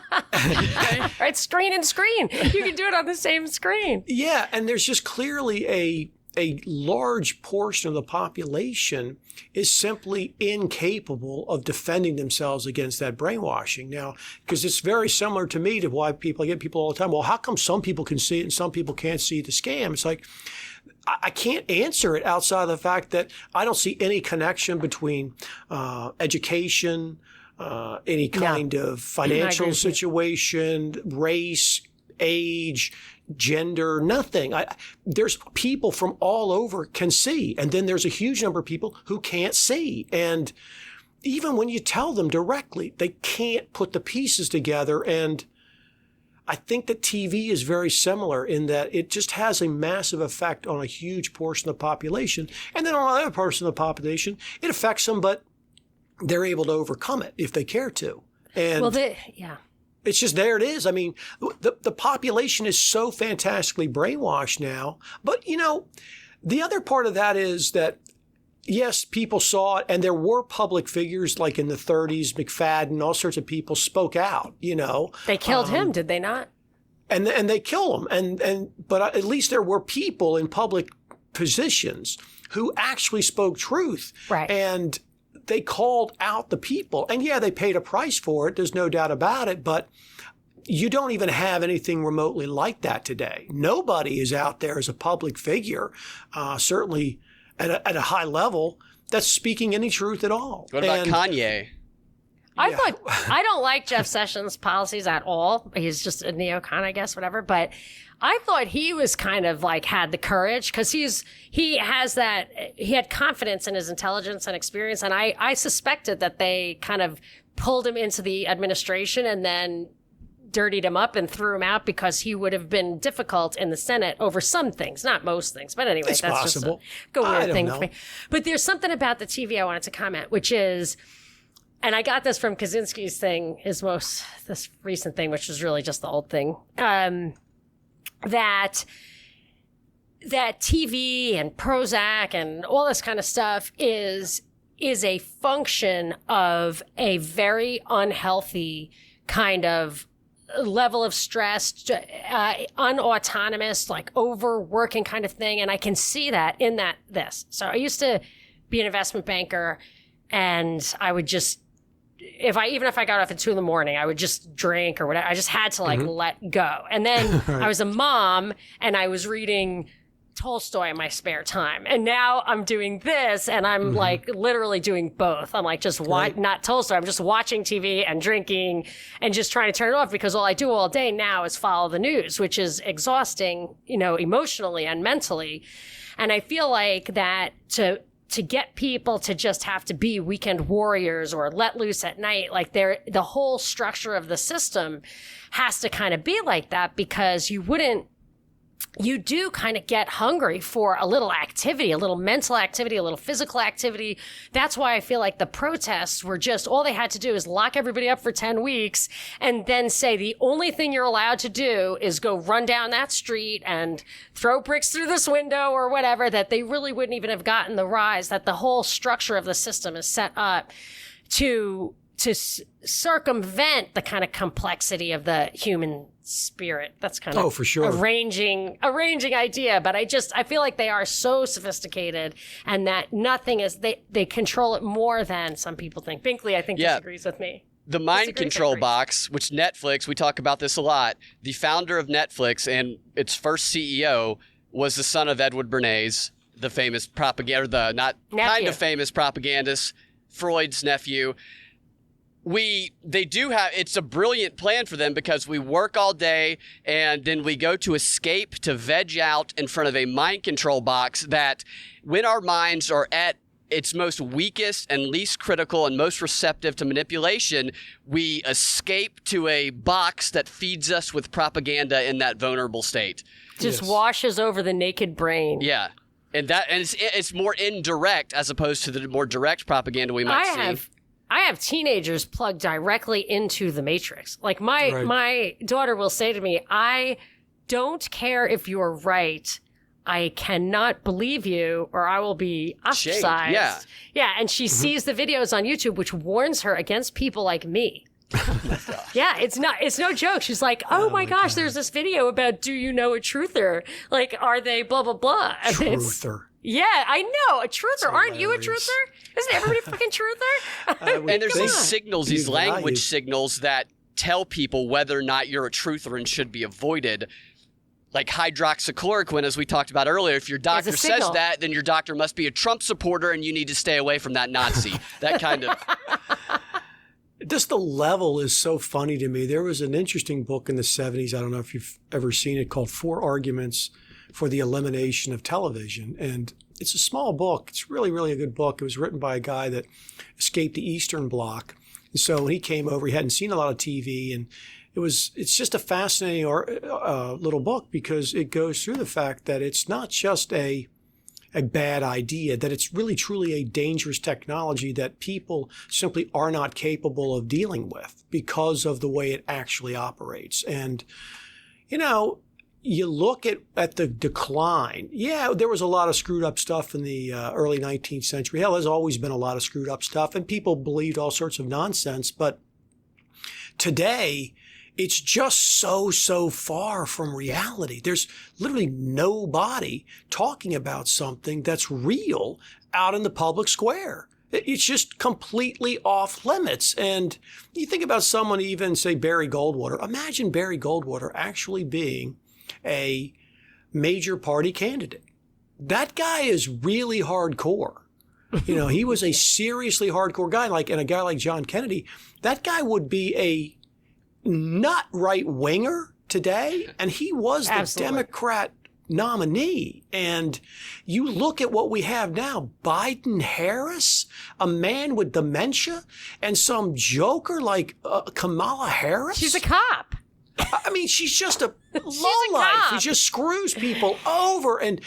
Right, screen and screen. You can do it on the same screen. Yeah, and there's just clearly a large portion of the population is simply incapable of defending themselves against that brainwashing. Now, because it's very similar to me to why I get people all the time, well, how come some people can see it and some people can't see the scam? It's like, I can't answer it outside of the fact that I don't see any connection between education, any kind of financial situation, race, age, gender, nothing. There's people from all over can see. And then there's a huge number of people who can't see. And even when you tell them directly, they can't put the pieces together. And I think that TV is very similar in that it just has a massive effect on a huge portion of the population. And then on another portion of the population, it affects them, but they're able to overcome it if they care to. And it's just, there it is. I mean, the population is so fantastically brainwashed now. But, you know, the other part of that is that, yes, people saw it, and there were public figures like in the 30s, McFadden, all sorts of people spoke out, you know. They killed him, did they not? And they kill him. But at least there were people in public positions who actually spoke truth. Right. And they called out the people. And yeah, they paid a price for it. There's no doubt about it. But you don't even have anything remotely like that today. Nobody is out there as a public figure, certainly at a high level, that's speaking any truth at all. What about Kanye? I don't like Jeff Sessions' policies at all. He's just a neocon, I guess, whatever. But I thought he was kind of like had the courage because he had confidence in his intelligence and experience. And I suspected that they kind of pulled him into the administration and then dirtied him up and threw him out because he would have been difficult in the Senate over some things, not most things. But anyway, it's that's possible. just a weird thing for me. But there's something about the TV I wanted to comment, which is, and I got this from Kaczynski's thing, this recent thing, which was really just the old thing, that TV and Prozac and all this kind of stuff is a function of a very unhealthy kind of level of stress, unautonomous, like overworking kind of thing. And I can see that in this. So I used to be an investment banker, and I would just, even if I got off at 2 a.m, I would just drink or whatever. I just had to let go. And then I was a mom, and I was reading Tolstoy in my spare time. And now I'm doing this, and I'm like literally doing both. I'm like just not Tolstoy. I'm just watching TV and drinking and just trying to turn it off, because all I do all day now is follow the news, which is exhausting, emotionally and mentally. And I feel like that to get people to just have to be weekend warriors or let loose at night, like the whole structure of the system has to kind of be like that, because you do kind of get hungry for a little activity, a little mental activity, a little physical activity. That's why I feel like the protests were just, all they had to do is lock everybody up for 10 weeks and then say the only thing you're allowed to do is go run down that street and throw bricks through this window or whatever, that they really wouldn't even have gotten the rise, that the whole structure of the system is set up to circumvent the kind of complexity of the human spirit. That's kind of for sure. arranging idea. But I feel like they are so sophisticated, and that nothing is, they control it more than some people think. Binkley, I think, disagrees with me. The mind control box, which Netflix, we talk about this a lot. The founder of Netflix and its first CEO was the son of Edward Bernays, the famous famous propagandist, Freud's nephew. It's a brilliant plan for them, because we work all day and then we go to escape to veg out in front of a mind control box that, when our minds are at its most weakest and least critical and most receptive to manipulation, we escape to a box that feeds us with propaganda in that vulnerable state. Just washes over the naked brain. Yeah. And it's more indirect as opposed to the more direct propaganda we might see. I have teenagers plugged directly into the Matrix. Like my daughter will say to me, I don't care if you're right. I cannot believe you, or I will be ostracized. Yeah. Yeah. And she sees the videos on YouTube, which warns her against people like me. Yeah, it's no joke. She's like, oh my gosh, there's this video about, do you know a truther? Like, are they blah, blah, blah? And Truther. Yeah, I know. A truther. Aren't you a truther? Isn't everybody fucking truther? And there's these language signals that tell people whether or not you're a truther and should be avoided. Like hydroxychloroquine, as we talked about earlier. If your doctor says that, then your doctor must be a Trump supporter and you need to stay away from that Nazi. That kind of... Just the level is so funny to me. There was an interesting book in the 70s, I don't know if you've ever seen it, called 4 Arguments for the Elimination of Television. And it's a small book. It's really, really a good book. It was written by a guy that escaped the Eastern Bloc. And so when he came over, he hadn't seen a lot of TV. And it's just a fascinating little book, because it goes through the fact that it's not just a bad idea, that it's really truly a dangerous technology that people simply are not capable of dealing with because of the way it actually operates. And, you look at the decline. Yeah, there was a lot of screwed up stuff in the early 19th century. Hell, there's always been a lot of screwed up stuff, and people believed all sorts of nonsense. But today, it's just so far from reality. There's literally nobody talking about something that's real out in the public square. It's just completely off limits. And you think about someone, even say Barry Goldwater. Imagine Barry Goldwater actually being a major party candidate. That guy is really hardcore. He was a seriously hardcore guy. And a guy like John Kennedy, that guy would be a not right-winger today, and he was the Democrat nominee. And you look at what we have now, Biden Harris, a man with dementia, and some joker like Kamala Harris. She's a cop. I mean, she's just a lowlife. She just screws people over. And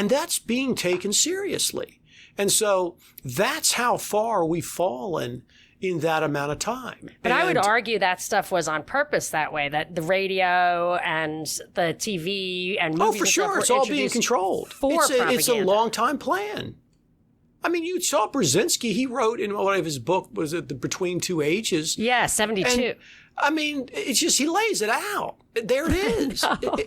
that's being taken seriously. And so that's how far we've fallen in that amount of time. But I would argue that stuff was on purpose that way, that the radio and the TV and movies. Oh, for sure. It's all being controlled. It's a long-time plan. I mean, you saw Brzezinski. He wrote in one of his books, was it Between Two Ages? Yeah, 72. And, it's just, he lays it out. There it is.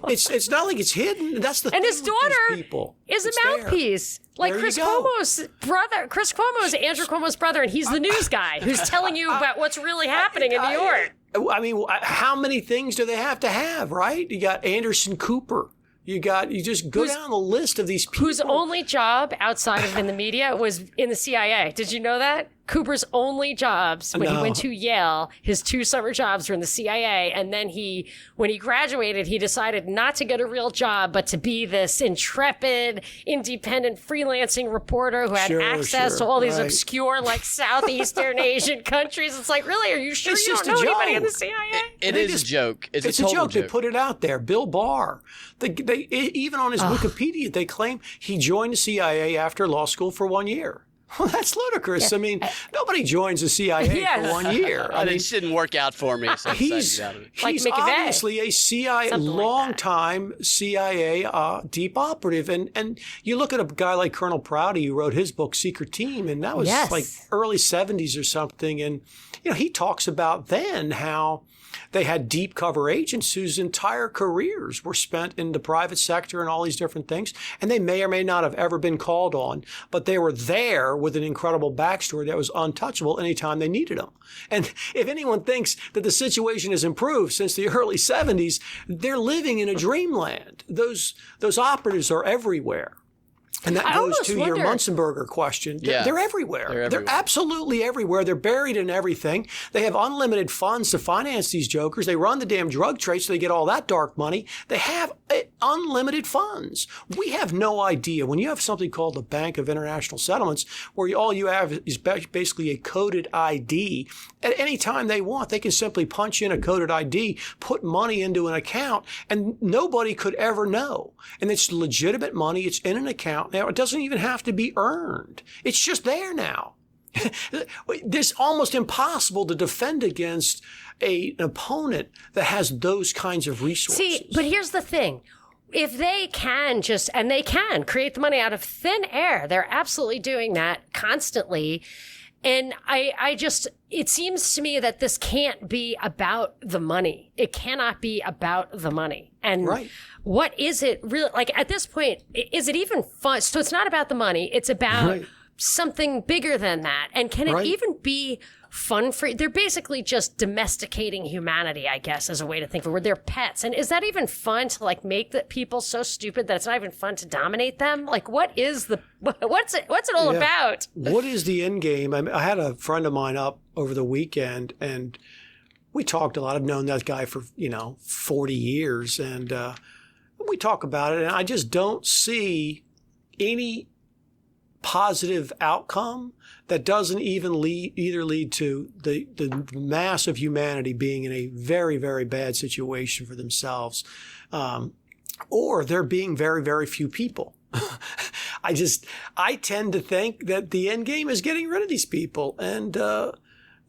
It's not like it's hidden. That's the thing. And his daughter is a mouthpiece. Like Chris Cuomo's brother. Chris Cuomo is Andrew Cuomo's brother, and he's the news guy who's telling you about what's really happening in New York. I mean, how many things do they have to have, right? You got Anderson Cooper. You just go down the list of these people. Whose only job outside of in the media was in the CIA. Did you know that? Cooper's only jobs when he went to Yale, his 2 summer jobs were in the CIA. And then when he graduated, he decided not to get a real job, but to be this intrepid, independent freelancing reporter who had access to all these obscure, like Southeastern Asian countries. It's like, really? Are you sure you don't know anybody in the CIA? It is a joke. It's a total joke. They put it out there. Bill Barr. They even on his Wikipedia, they claim he joined the CIA after law school for 1 year. Well, that's ludicrous. I mean, nobody joins the CIA for 1 year. I mean, it didn't work out for me. So he's obviously a CIA, long-time CIA deep operative. And you look at a guy like Colonel Prouty, who wrote his book, Secret Team, and that was like early 70s or something. And, he talks about then how they had deep cover agents whose entire careers were spent in the private sector and all these different things. And they may or may not have ever been called on, but they were there with an incredible backstory that was untouchable anytime they needed them. And if anyone thinks that the situation has improved since the early 70s, they're living in a dreamland. Those operatives are everywhere. And that goes to your Munzenberger question. They're everywhere. They're absolutely everywhere. They're buried in everything. They have unlimited funds to finance these jokers. They run the damn drug trade, so they get all that dark money. They have unlimited funds. We have no idea. When you have something called the Bank of International Settlements, where all you have is basically a coded ID, at any time they want, they can simply punch in a coded ID, put money into an account, and nobody could ever know. And it's legitimate money. It's in an account. Now, it doesn't even have to be earned. It's just there now. It's almost impossible to defend against an opponent that has those kinds of resources. See, but here's the thing. If they can and they can create the money out of thin air, they're absolutely doing that constantly. And it seems to me that this can't be about the money. It cannot be about the money. And what is it really, like at this point, is it even fun? So it's not about the money. It's about something bigger than that. And can it even be fun for you? They're basically just domesticating humanity, I guess, as a way to think of it, where they're pets. And is that even fun to like make the people so stupid that it's not even fun to dominate them? Like, what's it all about? What is the end game? I had a friend of mine up over the weekend, and we talked a lot. I've known that guy for 40 years, and we talk about it, and I just don't see any positive outcome that doesn't even lead to the mass of humanity being in a very, very bad situation for themselves, or there being very, very few people. I tend to think that the end game is getting rid of these people, and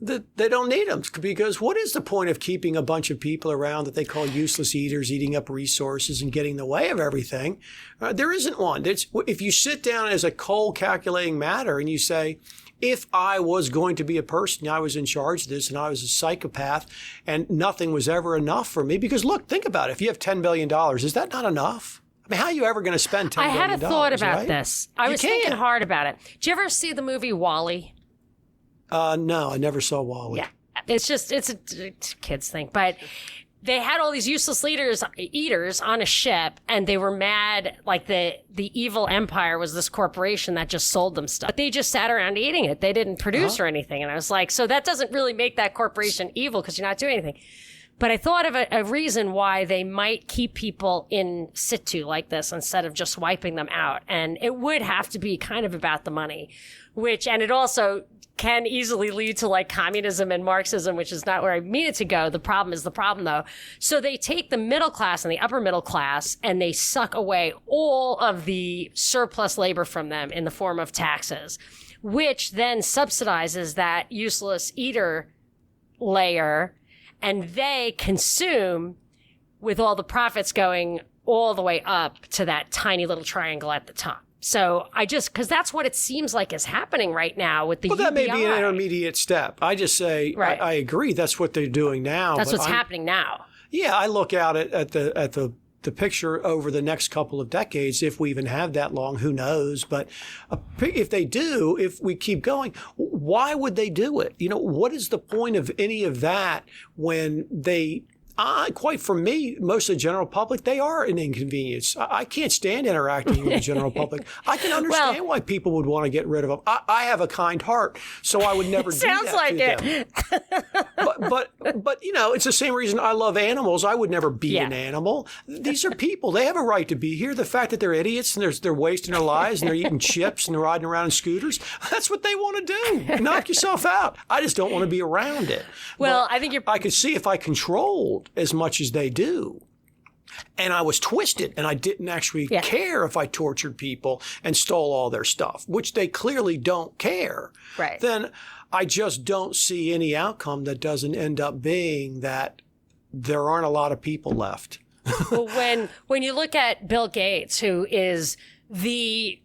that they don't need them, because what is the point of keeping a bunch of people around that they call useless eaters, eating up resources and getting in the way of everything? There isn't one. If you sit down as a cold calculating matter and you say, if I was going to be a person, I was in charge of this and I was a psychopath and nothing was ever enough for me, because look, think about it. If you have $10 billion, is that not enough? I mean, how are you ever going to spend $10 billion? I had a thought about this. I was thinking hard about it. Did you ever see the movie WALL-E? No, I never saw WALL-E. Yeah, it's a kids thing. But they had all these useless eaters on a ship, and they were mad. Like the evil empire was this corporation that just sold them stuff. But they just sat around eating it. They didn't produce or anything. And I was like, so that doesn't really make that corporation evil because you're not doing anything. But I thought of a reason why they might keep people in situ like this instead of just wiping them out. And it would have to be kind of about the money, and it also can easily lead to like communism and Marxism, which is not where I mean it to go. The problem is the problem, though. So they take the middle class and the upper middle class and they suck away all of the surplus labor from them in the form of taxes, which then subsidizes that useless eater layer, and they consume with all the profits going all the way up to that tiny little triangle at the top. So because that's what it seems like is happening right now with the UBI. That may be an intermediate step. I just say, I agree. That's what they're doing now. That's what's happening now. Yeah, I look out at the picture over the next couple of decades, if we even have that long, who knows? But if they do, if we keep going, why would they do it? What is the point of any of that when they Quite for me, most of the general public, they are an inconvenience. I can't stand interacting with the general public. I can understand why people would want to get rid of them. I have a kind heart, so I would never do that Sounds like to them. But it's the same reason I love animals. I would never be an animal. These are people. They have a right to be here. The fact that they're idiots and they're wasting their lives and they're eating chips and they're riding around in scooters, that's what they want to do. Knock yourself out. I just don't want to be around it. Well, but I think I could see if I controlled as much as they do. And I was twisted and I didn't actually care if I tortured people and stole all their stuff, which they clearly don't care. Right. Then I just don't see any outcome that doesn't end up being that there aren't a lot of people left. Well, when you look at Bill Gates, who is the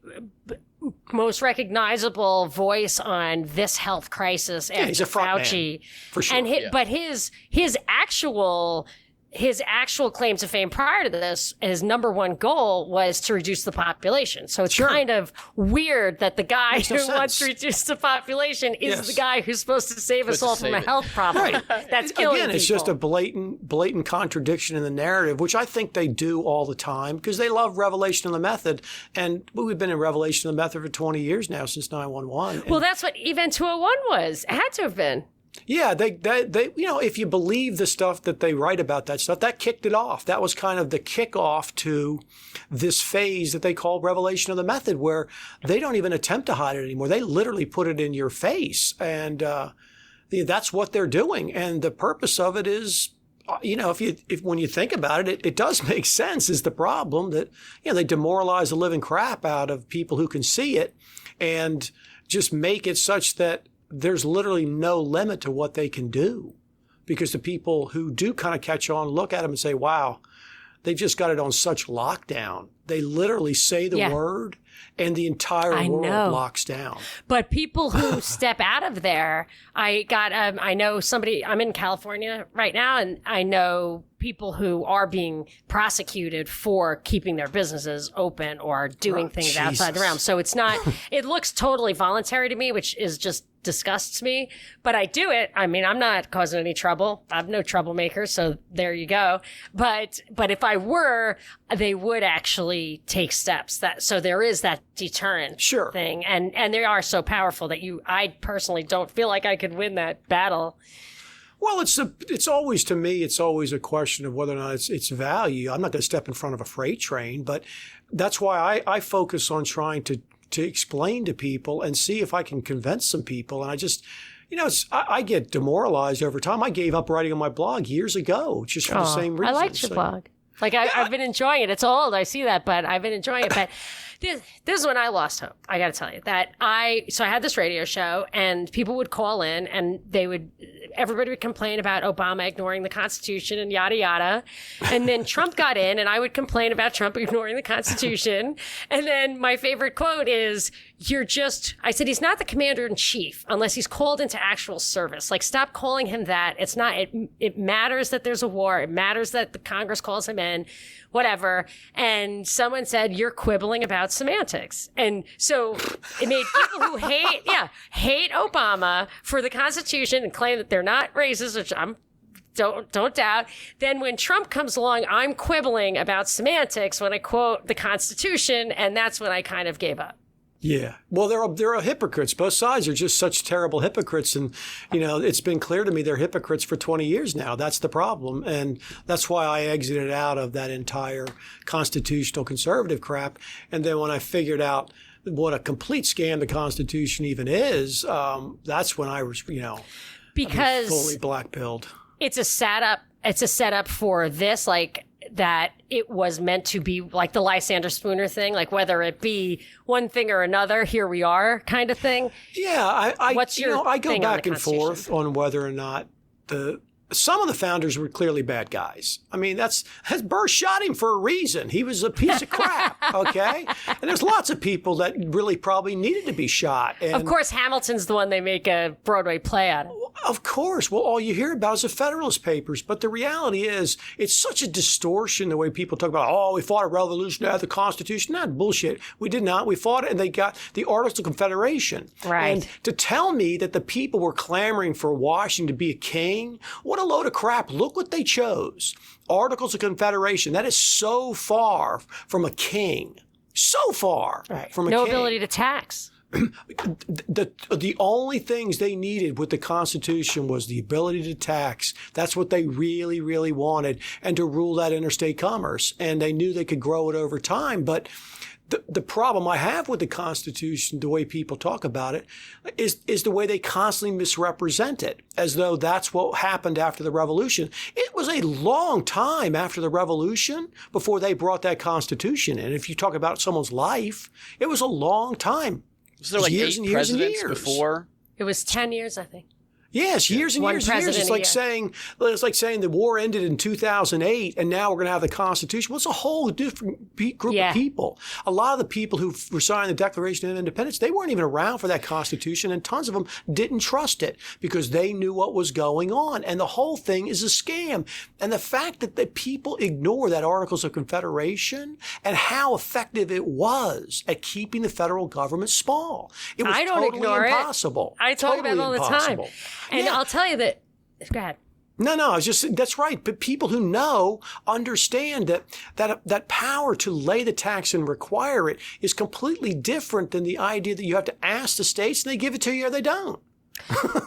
most recognizable voice on this health crisis after he's a front Fauci, man, for sure. and but his actual claim to fame prior to this, his number one goal was to reduce the population. So it's kind of weird that the guy who wants to reduce the population is the guy who's supposed to save us all from a health problem that's killing people. Again, it's just a blatant contradiction in the narrative, which I think they do all the time because they love revelation of the method. And we've been in revelation of the method for 20 years now, since 911. Well, that's what Event 201 was. It had to have been. Yeah, they if you believe the stuff that they write about that stuff, that kicked it off. That was kind of the kickoff to this phase that they call revelation of the method, where they don't even attempt to hide it anymore. They literally put it in your face, and that's what they're doing. And the purpose of it is, if when you think about it, it does make sense. Is the problem that they demoralize the living crap out of people who can see it, and just make it such that there's literally no limit to what they can do, because the people who do kind of catch on look at them and say, wow, they've just got it on such lockdown. They literally say the word and the entire world locks down. But people who step out of there, I know somebody, I'm in California right now, and I know people who are being prosecuted for keeping their businesses open or doing things outside the realm. So it's not, it looks totally voluntary to me, which is just disgusts me, but I do it. I mean, I'm not causing any trouble. I'm no troublemaker, so there you go. But if I were, they would actually take steps. So there is that deterrent thing, and they are so powerful that I personally don't feel like I could win that battle. Well, it's always, to me, it's always a question of whether or not it's value. I'm not going to step in front of a freight train, but that's why I focus on trying to explain to people and see if I can convince some people. And I just, I get demoralized over time. I gave up writing on my blog years ago just for the same reason. I liked your blog. Like, I've been enjoying it. It's old. I see that, but I've been enjoying it. But this is when I lost hope. I got to tell you that I had this radio show, and people would call in, and everybody would complain about Obama ignoring the Constitution and yada, yada. And then Trump got in, and I would complain about Trump ignoring the Constitution. And then my favorite quote is, I said, he's not the commander in chief unless he's called into actual service. Like, stop calling him that. It's not, it matters that there's a war. It matters that the Congress calls him in, whatever. And someone said, you're quibbling about semantics. And so it made people who hate Obama for the Constitution and claim that they're not racist, which don't doubt. Then when Trump comes along, I'm quibbling about semantics when I quote the Constitution, and that's when I kind of gave up. Yeah. Well, there are hypocrites. Both sides are just such terrible hypocrites. And, it's been clear to me they're hypocrites for 20 years now. That's the problem. And that's why I exited out of that entire constitutional conservative crap. And then when I figured out what a complete scam the Constitution even is, that's when I was, because fully black-pilled. It's a setup for this, like, that it was meant to be like the Lysander Spooner thing, like whether it be one thing or another, here we are kind of thing. Yeah, I go back and forth on whether or not some of the founders were clearly bad guys. I mean, Burr shot him for a reason. He was a piece of crap, okay? And there's lots of people that really probably needed to be shot. And, of course, Hamilton's the one they make a Broadway play out of. Of course. Well, all you hear about is the Federalist Papers. But the reality is, it's such a distortion the way people talk about, oh, we fought a revolution to have the Constitution. Not bullshit. We did not. We fought it, and they got the Articles of Confederation. Right. And to tell me that the people were clamoring for Washington to be a king, what a load of crap. Look what they chose. Articles of Confederation. That is so far from a king. So far from a king. No ability to tax. The only things they needed with the Constitution was the ability to tax. That's what they really, really wanted, and to rule that interstate commerce. And they knew they could grow it over time. But the problem I have with the Constitution, the way people talk about it, is the way they constantly misrepresent it, as though that's what happened after the Revolution. It was a long time after the Revolution before they brought that Constitution in. If you talk about someone's life, it was a long time. Was there like years 8 and years and presidents years. before? It was 10 years, I think. Yes, years and One years and years. president It's a like year. saying the war ended in 2008 and now we're going to have the Constitution. Well, it's a whole different group Yeah. of people. A lot of the people who were signing the Declaration of Independence, they weren't even around for that Constitution, and tons of them didn't trust it because they knew what was going on. And the whole thing is a scam. And the fact that the people ignore that Articles of Confederation and how effective it was at keeping the federal government small. It was I don't totally ignore impossible. it. I talk about it all the time. Impossible. And Yeah. I'll tell you that. Go ahead. No, it's just, that's right. But people who know understand that power to lay the tax and require it is completely different than the idea that you have to ask the states and they give it to you or they don't.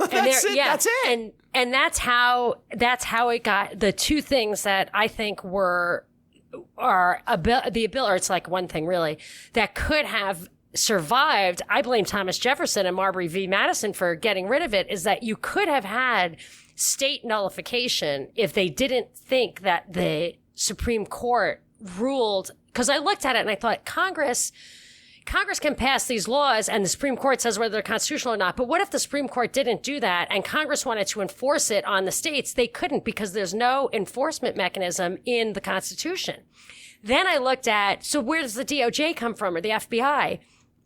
That's it. Yeah, That's it. And that's how it got. The two things that I think are the ability, or it's like one thing really, that could have survived. I blame Thomas Jefferson and Marbury v. Madison for getting rid of it, is that you could have had state nullification if they didn't think that the Supreme Court ruled. Because I looked at it and I thought, Congress can pass these laws and the Supreme Court says whether they're constitutional or not. But what if the Supreme Court didn't do that and Congress wanted to enforce it on the states? They couldn't, because there's no enforcement mechanism in the Constitution. Then I looked at, so where does the DOJ come from, or the FBI?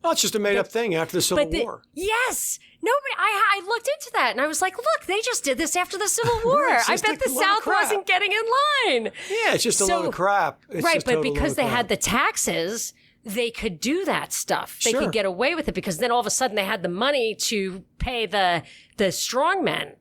Well, it's just a made-up thing after the Civil War. Yes. Nobody. I looked into that and I was like, look, they just did this after the Civil War. It's I just bet a the load of South crap. wasn't getting in line. Yeah, it's just a load of crap. It's Right, just but total load because of they crap. had the taxes, they could do that stuff. They Sure. could get away with it because then all of a sudden they had the money to pay the strong men.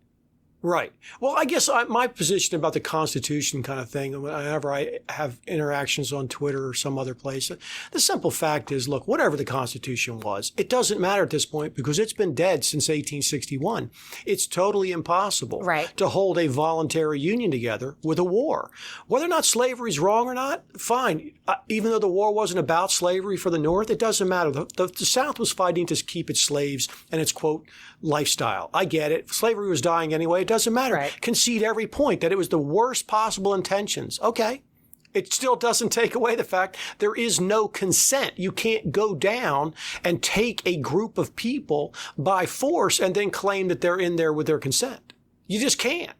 Right. Well, I guess my position about the Constitution kind of thing, whenever I have interactions on Twitter or some other place, the simple fact is, look, whatever the Constitution was, it doesn't matter at this point because it's been dead since 1861. It's totally impossible to hold a voluntary union together with a war. Whether or not slavery is wrong or not, fine. Even though the war wasn't about slavery for the North, it doesn't matter. The South was fighting to keep its slaves and its, quote, lifestyle. I get it. Slavery was dying anyway. It doesn't matter. Right. Concede every point that it was the worst possible intentions. Okay. It still doesn't take away the fact there is no consent. You can't go down and take a group of people by force and then claim that they're in there with their consent. You just can't.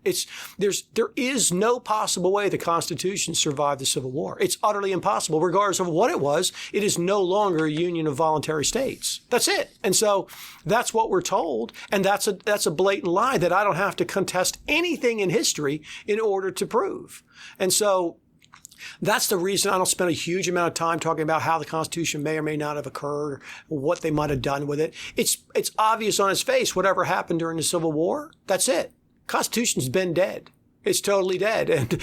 There is no possible way the Constitution survived the Civil War. It's utterly impossible. Regardless of what it was, it is no longer a union of voluntary states. That's it. And so that's what we're told. And that's a blatant lie that I don't have to contest anything in history in order to prove. And so that's the reason I don't spend a huge amount of time talking about how the Constitution may or may not have occurred, or what they might have done with it. It's obvious on its face, whatever happened during the Civil War, that's it. Constitution's been dead. It's totally dead.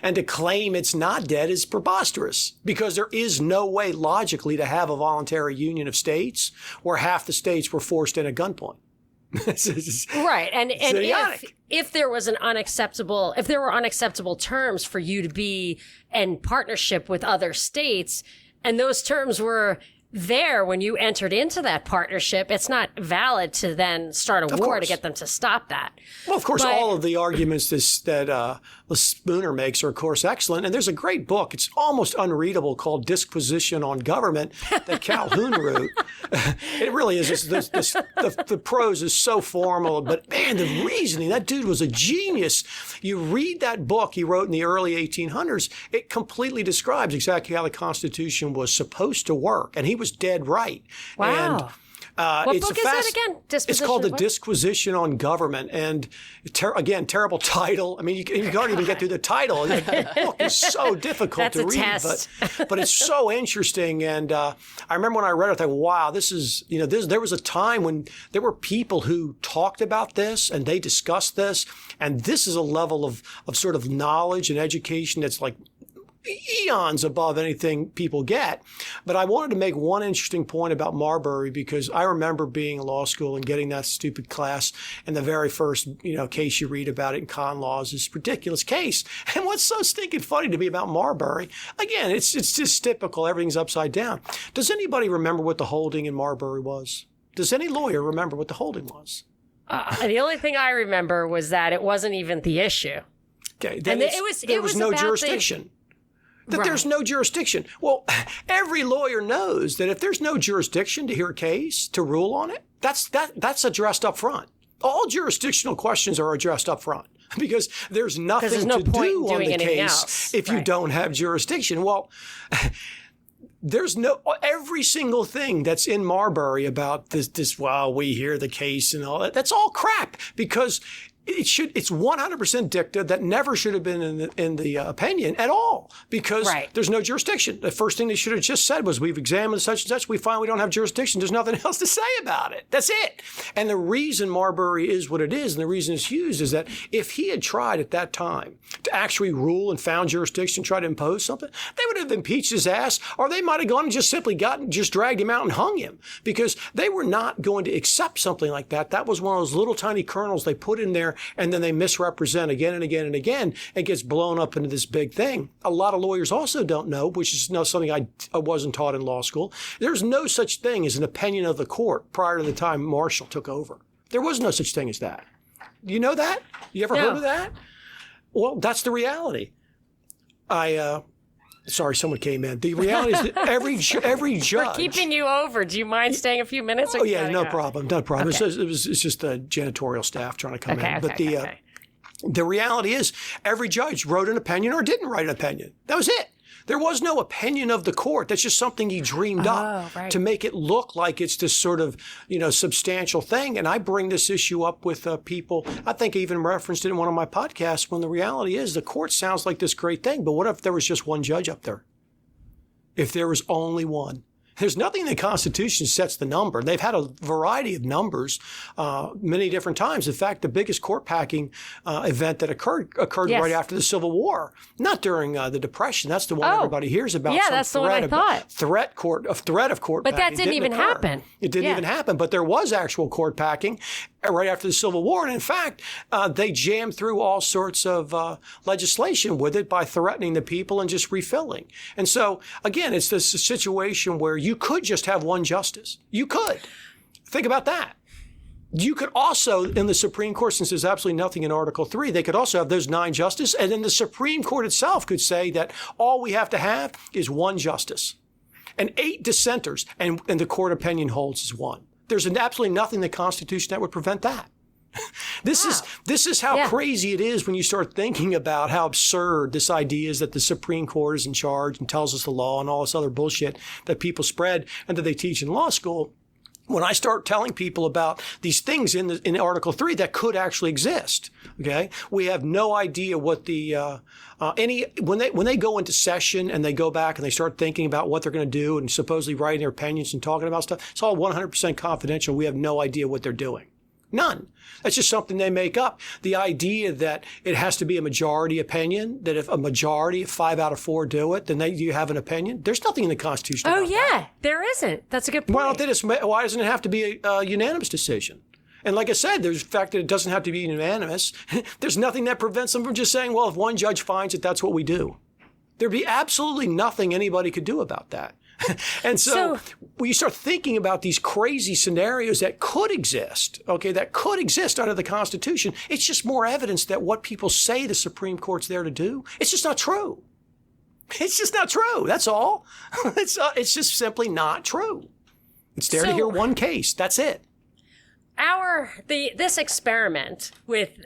And to claim it's not dead is preposterous, because there is no way logically to have a voluntary union of states where half the states were forced in at gunpoint. Right. And idiotic. if there was if there were unacceptable terms for you to be in partnership with other states, and those terms were there when you entered into that partnership, it's not valid to then start a war to get them to stop that. Well, of course, all of the arguments that Smyrna makes are, of course, excellent. And there's a great book. It's almost unreadable called Disquisition on Government that Calhoun wrote. It really is. The prose is so formal. But, man, the reasoning, that dude was a genius. You read that book he wrote in the early 1800s, it completely describes exactly how the Constitution was supposed to work. And he was dead right. Wow. What book is that again? It's called The Disquisition on Government. And again, terrible title. I mean, you can't even get through the title. The book is so difficult to read. Test. But it's so interesting. And I remember when I read it, I thought, wow, there was a time when there were people who talked about this and they discussed this. And this is a level of sort of knowledge and education that's like eons above anything people get. But I wanted to make one interesting point about Marbury, because I remember being in law school and getting that stupid class, and the very first case you read about it in con laws is this ridiculous case. And what's so stinking funny to me about Marbury, again, it's just typical. Everything's upside down. Does anybody remember what the holding in Marbury was? Does any lawyer remember what the holding was? The only thing I remember was that it wasn't even the issue. Okay, then there was no jurisdiction. There's no jurisdiction. Well, every lawyer knows that if there's no jurisdiction to hear a case, to rule on it, that's addressed up front. All jurisdictional questions are addressed up front, because there's nothing to do on the case if you don't have jurisdiction. Well, every single thing that's in Marbury about this, well, we hear the case and all that, that's all crap, because it's 100% dicta that never should have been in the opinion at all, because there's no jurisdiction. The first thing they should have just said was, we've examined such and such, we find we don't have jurisdiction. There's nothing else to say about it. That's it. And the reason Marbury is what it is, and the reason it's used, is that if he had tried at that time to actually rule and found jurisdiction, try to impose something, they would have impeached his ass, or they might have gone and just simply dragged him out and hung him, because they were not going to accept something like that. That was one of those little tiny kernels they put in there, and then they misrepresent again and again and again. It gets blown up into this big thing. A lot of lawyers also don't know, which is something I wasn't taught in law school. There's no such thing as an opinion of the court prior to the time Marshall took over. There was no such thing as that. You know that? You ever heard of that? Well, that's the reality. Sorry, someone came in. The reality is that every judge. We're keeping you over. Do you mind staying a few minutes? Oh, yeah, no problem. No problem. Okay. It's just the janitorial staff trying to come in. But the reality is every judge wrote an opinion or didn't write an opinion. That was it. There was no opinion of the court. That's just something he dreamed up to make it look like it's this sort of, substantial thing. And I bring this issue up with people. I think I even referenced it in one of my podcasts, when the reality is the court sounds like this great thing. But what if there was just one judge up there? If there was only one? There's nothing in the Constitution sets the number. They've had a variety of numbers many different times. In fact, the biggest court packing event that occurred right after the Civil War, not during the Depression. That's the one everybody hears about. Yeah, that's the one I thought. Threat of court packing. But that didn't even happen. It didn't even happen. But there was actual court packing right after the Civil War. And in fact, they jammed through all sorts of legislation with it by threatening the people and just refilling. And so, again, it's this situation where you could just have one justice. You could. Think about that. You could also, in the Supreme Court, since there's absolutely nothing in Article 3, they could also have those 9 justices. And then the Supreme Court itself could say that all we have to have is one justice and 8 dissenters, and the court opinion holds as one. There's absolutely nothing in the Constitution that would prevent that. This is how crazy it is when you start thinking about how absurd this idea is, that the Supreme Court is in charge and tells us the law and all this other bullshit that people spread and that they teach in law school. When I start telling people about these things in Article 3 that could actually exist, okay, we have no idea what the when they go into session and they go back and they start thinking about what they're going to do and supposedly writing their opinions and talking about stuff, it's all 100% confidential. We have no idea what they're doing. None. That's just something they make up. The idea that it has to be a majority opinion, that if a majority, if 5 out of 4 do it, then you have an opinion. There's nothing in the Constitution about that. There isn't. That's a good point. Why doesn't it have to be a unanimous decision? And like I said, there's the fact that it doesn't have to be unanimous. There's nothing that prevents them from just saying, well, if one judge finds it, that's what we do. There'd be absolutely nothing anybody could do about that. And so when you start thinking about these crazy scenarios that could exist, that could exist under the Constitution, it's just more evidence that what people say the Supreme Court's there to do, it's just not true. It's just not true. That's all. It's just simply not true. It's there to hear one case. That's it. this experiment with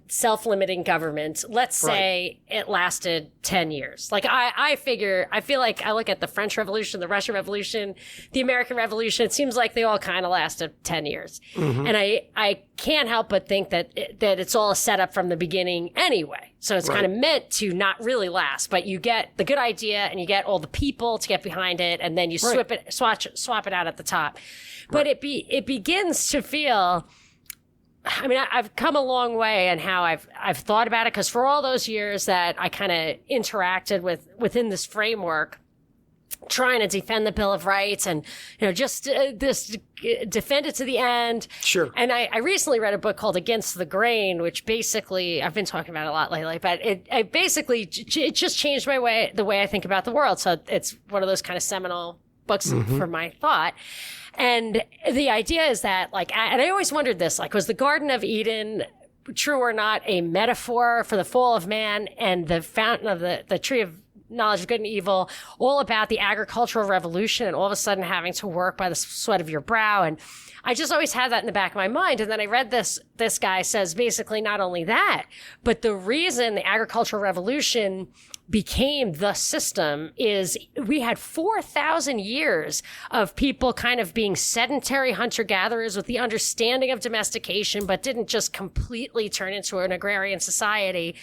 self-limiting government, let's say it lasted 10 years. Like I feel like I look at the French Revolution, the Russian Revolution, the American Revolution, it seems like they all kind of lasted 10 years. Mm-hmm. And I can't help but think that it's all a setup from the beginning anyway. So it's kind of meant to not really last, but you get the good idea and you get all the people to get behind it, and then you swap it out at the top. But it begins to feel, I mean, I've come a long way in how I've thought about it, because for all those years that I kind of interacted within this framework, trying to defend the Bill of Rights and, just defend it to the end. Sure. And I recently read a book called Against the Grain, which basically, I've been talking about it a lot lately, but it basically just changed the way I think about the world. So it's one of those kind of seminal books for my thought. And the idea is that, and I always wondered this, was the Garden of Eden, true or not, a metaphor for the fall of man and the fountain of the tree of knowledge of good and evil, all about the agricultural revolution and all of a sudden having to work by the sweat of your brow? And I just always had that in the back of my mind. And then I read this guy says basically not only that, but the reason the agricultural revolution became the system is we had 4,000 years of people kind of being sedentary hunter-gatherers with the understanding of domestication, but didn't just completely turn into an agrarian society.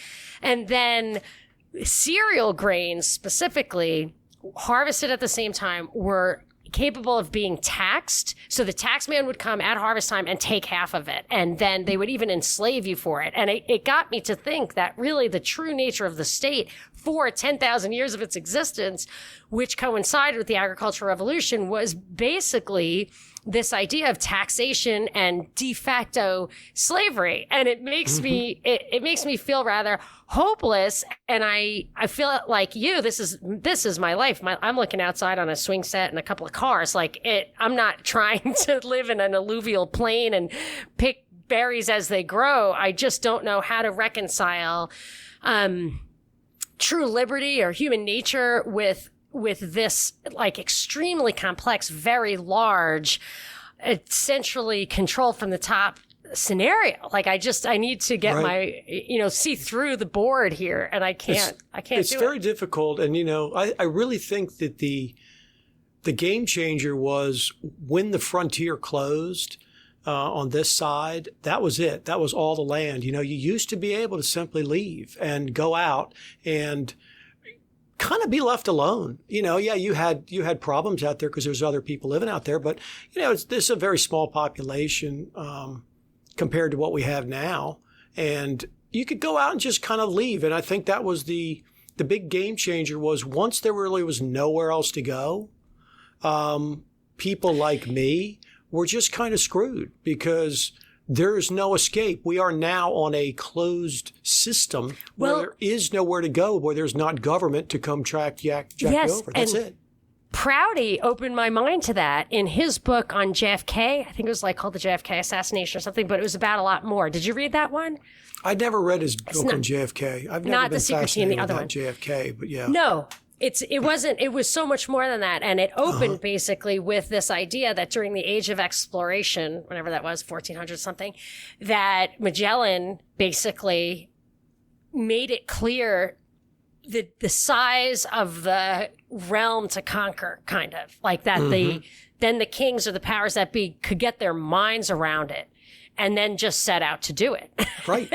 And then cereal grains specifically, harvested at the same time, were capable of being taxed. So the taxman would come at harvest time and take half of it. And then they would even enslave you for it. And it got me to think that really the true nature of the state for 10,000 years of its existence, which coincided with the agricultural revolution, was basically this idea of taxation and de facto slavery. And it makes me, it makes me feel rather hopeless. And I feel like this is my life. I'm looking outside on a swing set and a couple of cars. I'm not trying to live in an alluvial plain and pick berries as they grow. I just don't know how to reconcile, true liberty or human nature with this extremely complex, very large, essentially controlled from the top scenario. I need to get my, see through the board here, and I can't. It's very difficult. And, I really think that the game changer was when the frontier closed on this side. That was it. That was all the land. You used to be able to simply leave and go out and kind of be left alone. You had problems out there because there's other people living out there, but this is a very small population compared to what we have now, and you could go out and just kind of leave. And I think that was the big game changer. Was once there really was nowhere else to go, people like me were just kind of screwed because there is no escape. We are now on a closed system where there is nowhere to go, where there's not government to come jack you over. That's it. Prouty opened my mind to that in his book on JFK. I think it was called The JFK Assassination or something, but it was about a lot more. Did you read that one? I never read his book on JFK. I've never been fascinated with that JFK, but yeah. No. It was so much more than that. And it opened basically with this idea that during the age of exploration, whenever that was, 1400 something, that Magellan basically made it clear the size of the realm to conquer, kind of like that. Then the kings or the powers that be could get their minds around it and then just set out to do it. Right.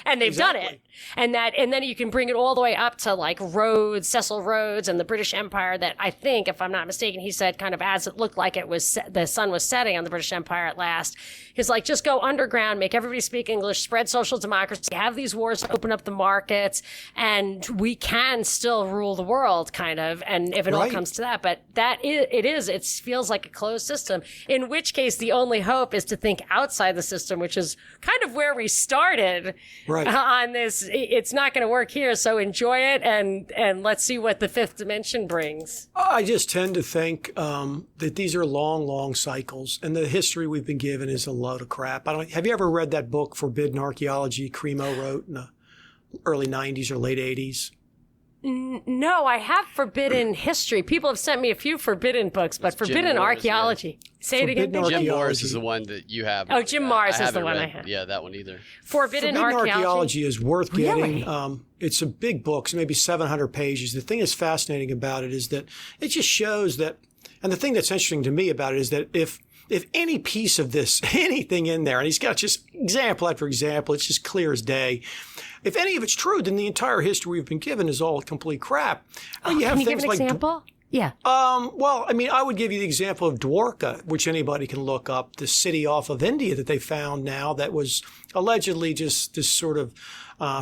and they've done it. And then you can bring it all the way up to Rhodes, Cecil Rhodes, and the British Empire that I think, if I'm not mistaken, he said kind of as it looked like it was, the sun was setting on the British Empire at last. He's just go underground, make everybody speak English, spread social democracy, have these wars, open up the markets, and we can still rule the world, kind of. And if it all comes to that, but it feels like a closed system, in which case the only hope is to think outside the system, which is kind of where we started on this. It's not going to work here, so enjoy it, and let's see what the fifth dimension brings. I just tend to think that these are long, long cycles, and the history we've been given is a load of crap. Have you ever read that book, Forbidden Archaeology, Cremo wrote in the early 90s or late 80s? No, I have forbidden history. People have sent me a few forbidden books, but forbidden archaeology. Say it again. Jim Morris is the one that you have. Oh, Jim Morris is the one I have. Yeah, that one either. Forbidden archaeology is worth getting. Really? It's a big book, so maybe 700 pages. The thing that's fascinating about it is that it just shows that, and the thing that's interesting to me about it is that if any piece of this, anything in there, and he's got just example after example, it's just clear as day. If any of it's true, then the entire history we've been given is all complete crap. Can you give an example? Yeah. Well, I mean, I would give you the example of Dwarka, which anybody can look up, the city off of India that they found now that was allegedly just this sort of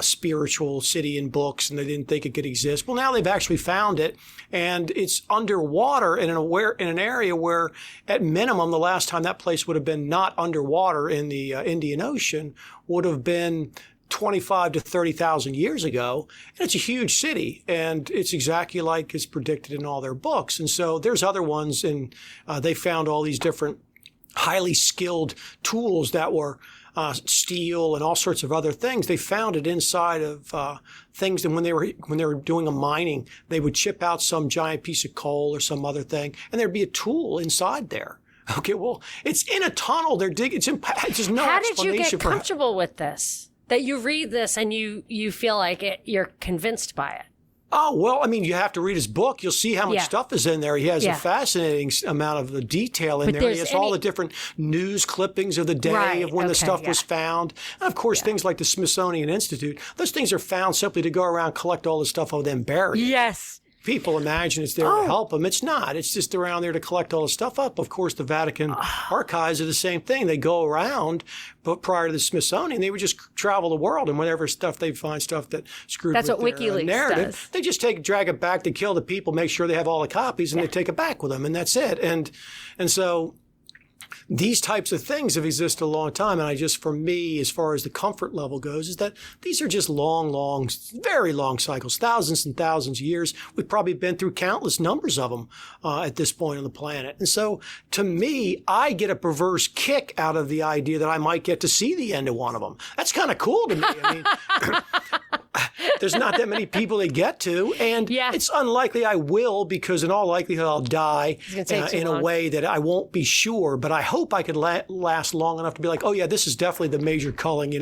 spiritual city in books, and they didn't think it could exist. Well, now they've actually found it, and it's underwater in an area where, at minimum, the last time that place would have been not underwater in the Indian Ocean would have been 25 to 30,000 years ago. And it's a huge city, and it's exactly like it's predicted in all their books. And so there's other ones, and they found all these different highly skilled tools that were steel and all sorts of other things. They found it inside of things. And when they were doing a mining, they would chip out some giant piece of coal or some other thing, and there'd be a tool inside there. Okay, well, it's in a tunnel. They're digging. It's just no explanation. How did you get comfortable with this? That you read this and you feel like you're convinced by it? Oh, well, I mean, you have to read his book. You'll see how much stuff is in there. He has a fascinating amount of the detail in there. He has all the different news clippings of the day of when the stuff was found. And of course, things like the Smithsonian Institute, those things are found simply to go around, collect all the stuff and then bury it. Yes. People imagine it's there to help them. It's not. It's just around there to collect all the stuff up. Of course, the Vatican archives are the same thing. They go around, but prior to the Smithsonian, they would just travel the world, and whatever stuff they find, stuff that screwed with what their WikiLeaks narrative, does. they just drag it back, they kill the people, make sure they have all the copies, and they take it back with them, and that's it. And so these types of things have existed a long time. And for me, as far as the comfort level goes, is that these are just long, very long cycles, thousands and thousands of years. We've probably been through countless numbers of them at this point on the planet. And so to me, I get a perverse kick out of the idea that I might get to see the end of one of them. That's kind of cool to me. I mean, there's not that many people they get to, and it's unlikely I will, because in all likelihood I'll die in a way that I won't be sure, but I hope I could last long enough to be like, oh yeah, this is definitely the major culling,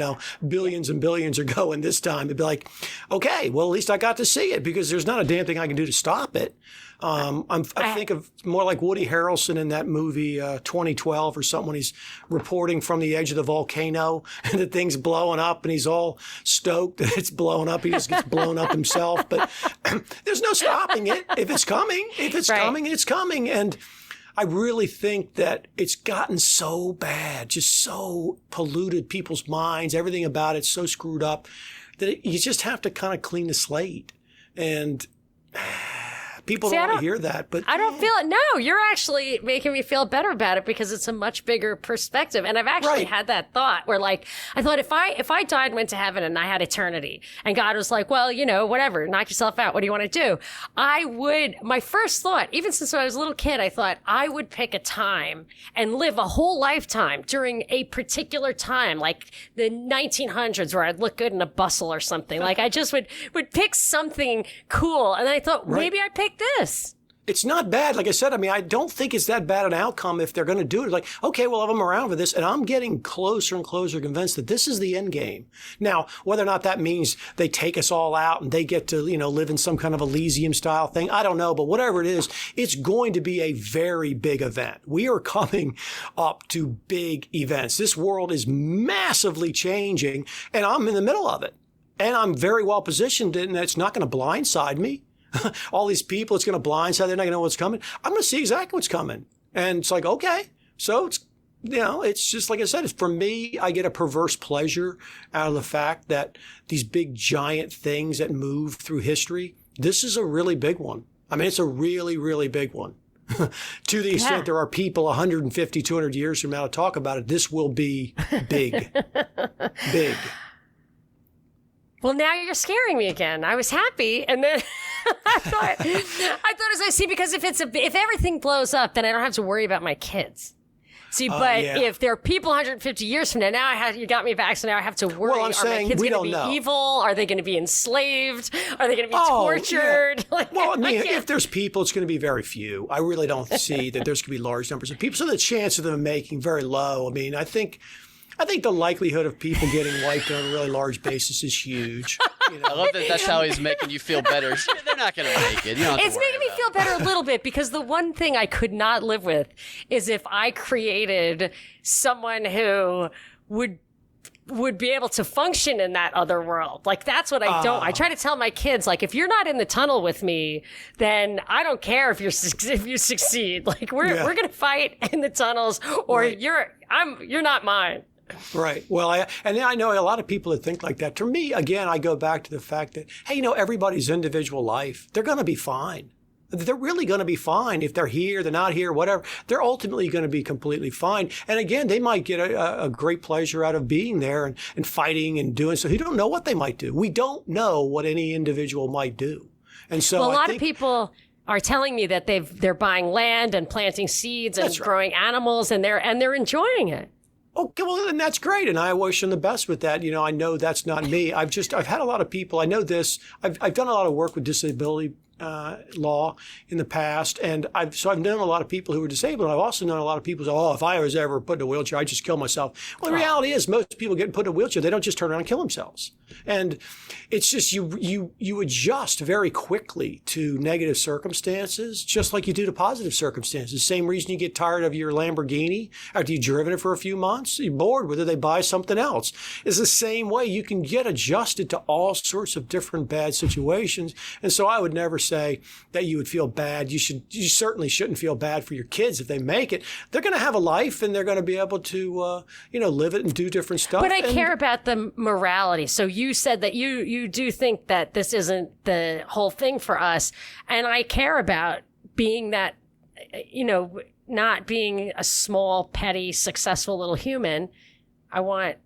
billions and billions are going this time. It'd be like, okay, well, at least I got to see it, because there's not a damn thing I can do to stop it. I think of more like Woody Harrelson in that movie 2012 or something, when he's reporting from the edge of the volcano and the thing's blowing up and he's all stoked that it's blowing up. He just gets blown up himself. But there's no stopping it. If it's coming, coming, it's coming. And I really think that it's gotten so bad, just so polluted people's minds, everything about it's so screwed up, that you just have to kind of clean the slate. And people don't want to hear that, but I don't feel it. No, you're actually making me feel better about it, because it's a much bigger perspective. And I've actually had that thought where, like, I thought if I died and went to heaven and I had eternity, and God was like, well, whatever, knock yourself out. What do you want to do? My first thought, even since I was a little kid, I thought I would pick a time and live a whole lifetime during a particular time, like the 1900s, where I'd look good in a bustle or something. Like, I just would pick something cool. And then I thought, maybe I picked this. It's not bad. Like I said, I mean, I don't think it's that bad an outcome if they're going to do it. Like, okay, we'll have them around for this. And I'm getting closer and closer convinced that this is the end game. Now, whether or not that means they take us all out and they get to, live in some kind of Elysium style thing, I don't know. But whatever it is, it's going to be a very big event. We are coming up to big events. This world is massively changing, and I'm in the middle of it. And I'm very well positioned, and it's not going to blindside me. All these people, it's going to blindside. They're not going to know what's coming. I'm going to see exactly what's coming. And it's like, okay. So it's, it's just like I said, for me, I get a perverse pleasure out of the fact that these big giant things that move through history, this is a really big one. I mean, it's a really, really big one. To the extent there are people 150, 200 years from now to talk about it, this will be big. Big. Well, now you're scaring me again. I was happy, and then I thought as I see, because if everything blows up, then I don't have to worry about my kids. See, but Yeah. if there are people 150 years from now, you got me back, so now I have to worry. Well, I'm saying are my kids we going to don't be know. evil? Are they going to be enslaved? Are they going to be Oh, tortured? yeah. Well, I mean, can't- if there's people, it's going to be very few. I really don't see that there's going to be large numbers of people. So the chance of them making very low. I mean, I think the likelihood of people getting wiped on a really large basis is huge. You know? I love that that's how he's making you feel better. They're not going to make it. You don't have It's to worry making me about feel it. better a little bit because the one thing I could not live with is if I created someone who would be able to function in that other world. Like, that's what I don't. I try to tell my kids, like, if you're not in the tunnel with me, then I don't care if you succeed. Like, we're going to fight in the tunnels, or Right. you're not mine. Right. Well, I know a lot of people that think like that. To me, again, I go back to the fact that, hey, everybody's individual life, they're going to be fine. They're really going to be fine if they're here, they're not here, whatever. They're ultimately going to be completely fine. And again, they might get a great pleasure out of being there and fighting and doing so. You don't know what they might do. We don't know what any individual might do. And so Well, a lot of people are telling me that they're buying land and planting seeds and That's right. growing animals, and they're enjoying it. Okay, well, then that's great, and I wish them the best with that. I know that's not me. I've had a lot of people. I know this. I've done a lot of work with disability law in the past, and I've known a lot of people who were disabled. I've also known a lot of people who say, "Oh, if I was ever put in a wheelchair, I'd just kill myself." Well, the reality is, most people getting put in a wheelchair, they don't just turn around and kill themselves. And it's just you adjust very quickly to negative circumstances, just like you do to positive circumstances. Same reason you get tired of your Lamborghini after you've driven it for a few months. You're bored with it, they buy something else. It's the same way. You can get adjusted to all sorts of different bad situations. And so I would never say that you would feel bad. You certainly shouldn't feel bad for your kids if they make it. They're going to have a life, and they're going to be able to live it and do different stuff. But I care about the morality. So you said that you do think that this isn't the whole thing for us. And I care about being that, not being a small, petty, successful little human. I want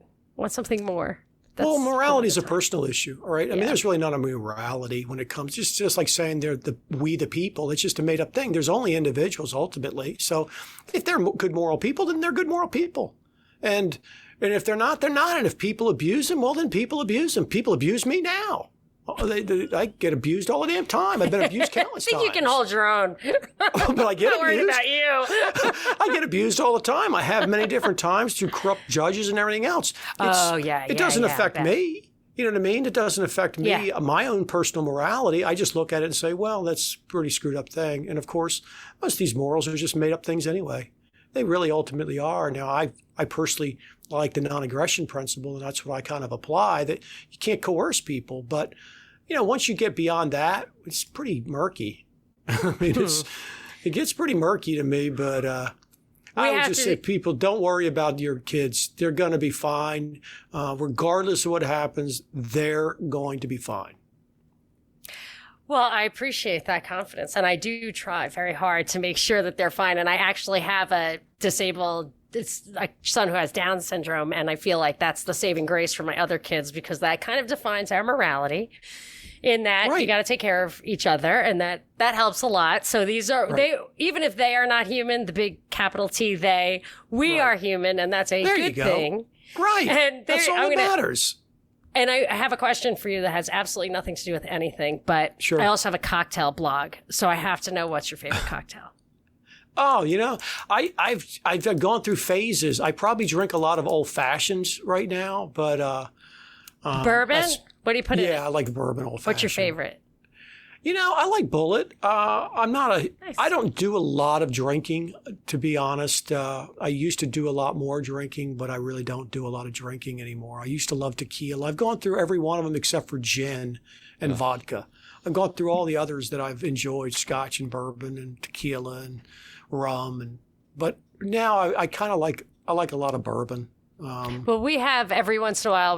something more. Well, morality is a personal issue, all right? I mean, there's really not a morality when it comes, just like saying they're we the people. It's just a made-up thing. There's only individuals, ultimately. So if they're good moral people, then they're good moral people. And if they're not, they're not. And if people abuse them, well, then people abuse them. People abuse me now. I get abused all the damn time. I've been abused countless I think times. you can hold your own. But I get I'm worried abused. about you. I get abused all the time. I have many different times through corrupt judges and everything else. It doesn't affect me. You know what I mean? It doesn't affect me, my own personal morality. I just look at it and say, well, that's a pretty screwed up thing. And of course, most of these morals are just made up things anyway. They really ultimately are. Now, I personally like the non-aggression principle, and that's what I kind of apply, that you can't coerce people. But, once you get beyond that, it's pretty murky. I mean, it gets pretty murky to me, but I would just say, people, don't worry about your kids. They're going to be fine. Regardless of what happens, they're going to be fine. Well, I appreciate that confidence, and I do try very hard to make sure that they're fine. And I actually have a son who has Down syndrome, and I feel like that's the saving grace for my other kids, because that kind of defines our morality. In that you got to take care of each other, and that helps a lot. So these are they, even if they are not human, the big capital T they, we are human, and that's a good thing. Right. And that's all that matters. And I have a question for you that has absolutely nothing to do with anything, but I also have a cocktail blog, so I have to know what's your favorite cocktail. Oh, I've gone through phases. I probably drink a lot of old fashions right now, but bourbon. What do you put in? Yeah, I like bourbon old fashioned. What's your favorite? I like Bullet. I don't do a lot of drinking, to be honest. I used to do a lot more drinking, but I really don't do a lot of drinking anymore. I used to love tequila. I've gone through every one of them except for gin and vodka. I've gone through all the others that I've enjoyed, scotch and bourbon and tequila and rum. But now I kind of like a lot of bourbon. Well, we have every once in a while,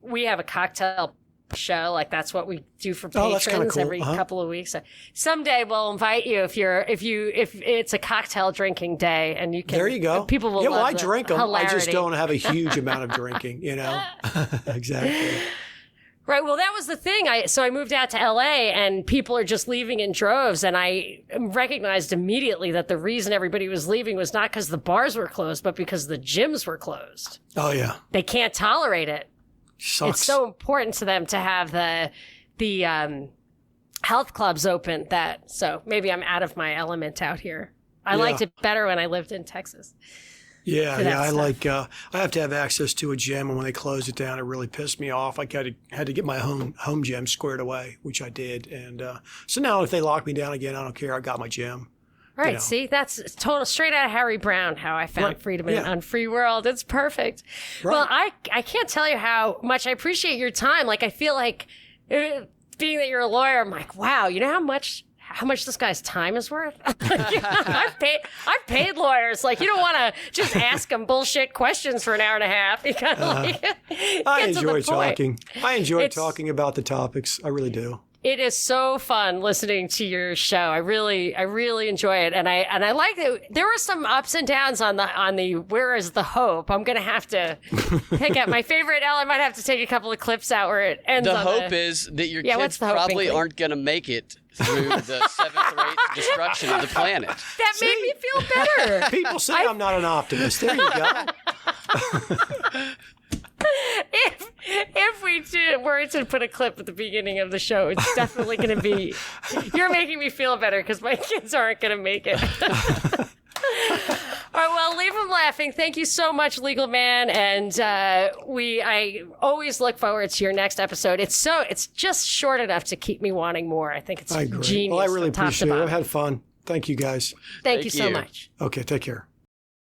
we have a cocktail show, like that's what we do for patrons cool. every couple of weeks. So someday we'll invite you if it's a cocktail drinking day, and you can. There you go. People will. Yeah, love I drink them. hilarity. I just don't have a huge amount of drinking. Exactly. Right. Well, that was the thing. So I moved out to LA and people are just leaving in droves. And I recognized immediately that the reason everybody was leaving was not because the bars were closed, but because the gyms were closed. Oh, yeah. They can't tolerate it. Sucks. It's so important to them to have the health clubs open so maybe I'm out of my element out here. I liked it better when I lived in Texas. Yeah. I have to have access to a gym, and when they closed it down, it really pissed me off. I had to get my home gym squared away, which I did. And so now if they lock me down again, I don't care. I got my gym. Right. You know. See, that's total straight out of Harry Brown, how I found freedom in an unfree world. It's perfect. Right. Well, I can't tell you how much I appreciate your time. Like, I feel like being that you're a lawyer, I'm like, wow, you know how much this guy's time is worth? I've paid lawyers. Like, you don't want to just ask them bullshit questions for an hour and a half. You gotta I enjoy talking. I enjoy talking about the topics. I really do. It is so fun listening to your show. I really enjoy it, and I like that. There were some ups and downs on the where is the hope. I'm gonna have to pick up my favorite. I might have to take a couple of clips out where it ends. The hope is that your kids probably aren't gonna make it through the 7th or 8th destruction of the planet. That made me feel better. People say I'm not an optimist. There you go. If we were to put a clip at the beginning of the show, it's definitely going to be, you're making me feel better because my kids aren't going to make it. All right, well, leave them laughing. Thank you so much, Legal Man, and I always look forward to your next episode. It's just short enough to keep me wanting more. I think it's genius. Well, I really appreciate it. I've had fun. Thank you, guys. Thank you so much. Okay, take care.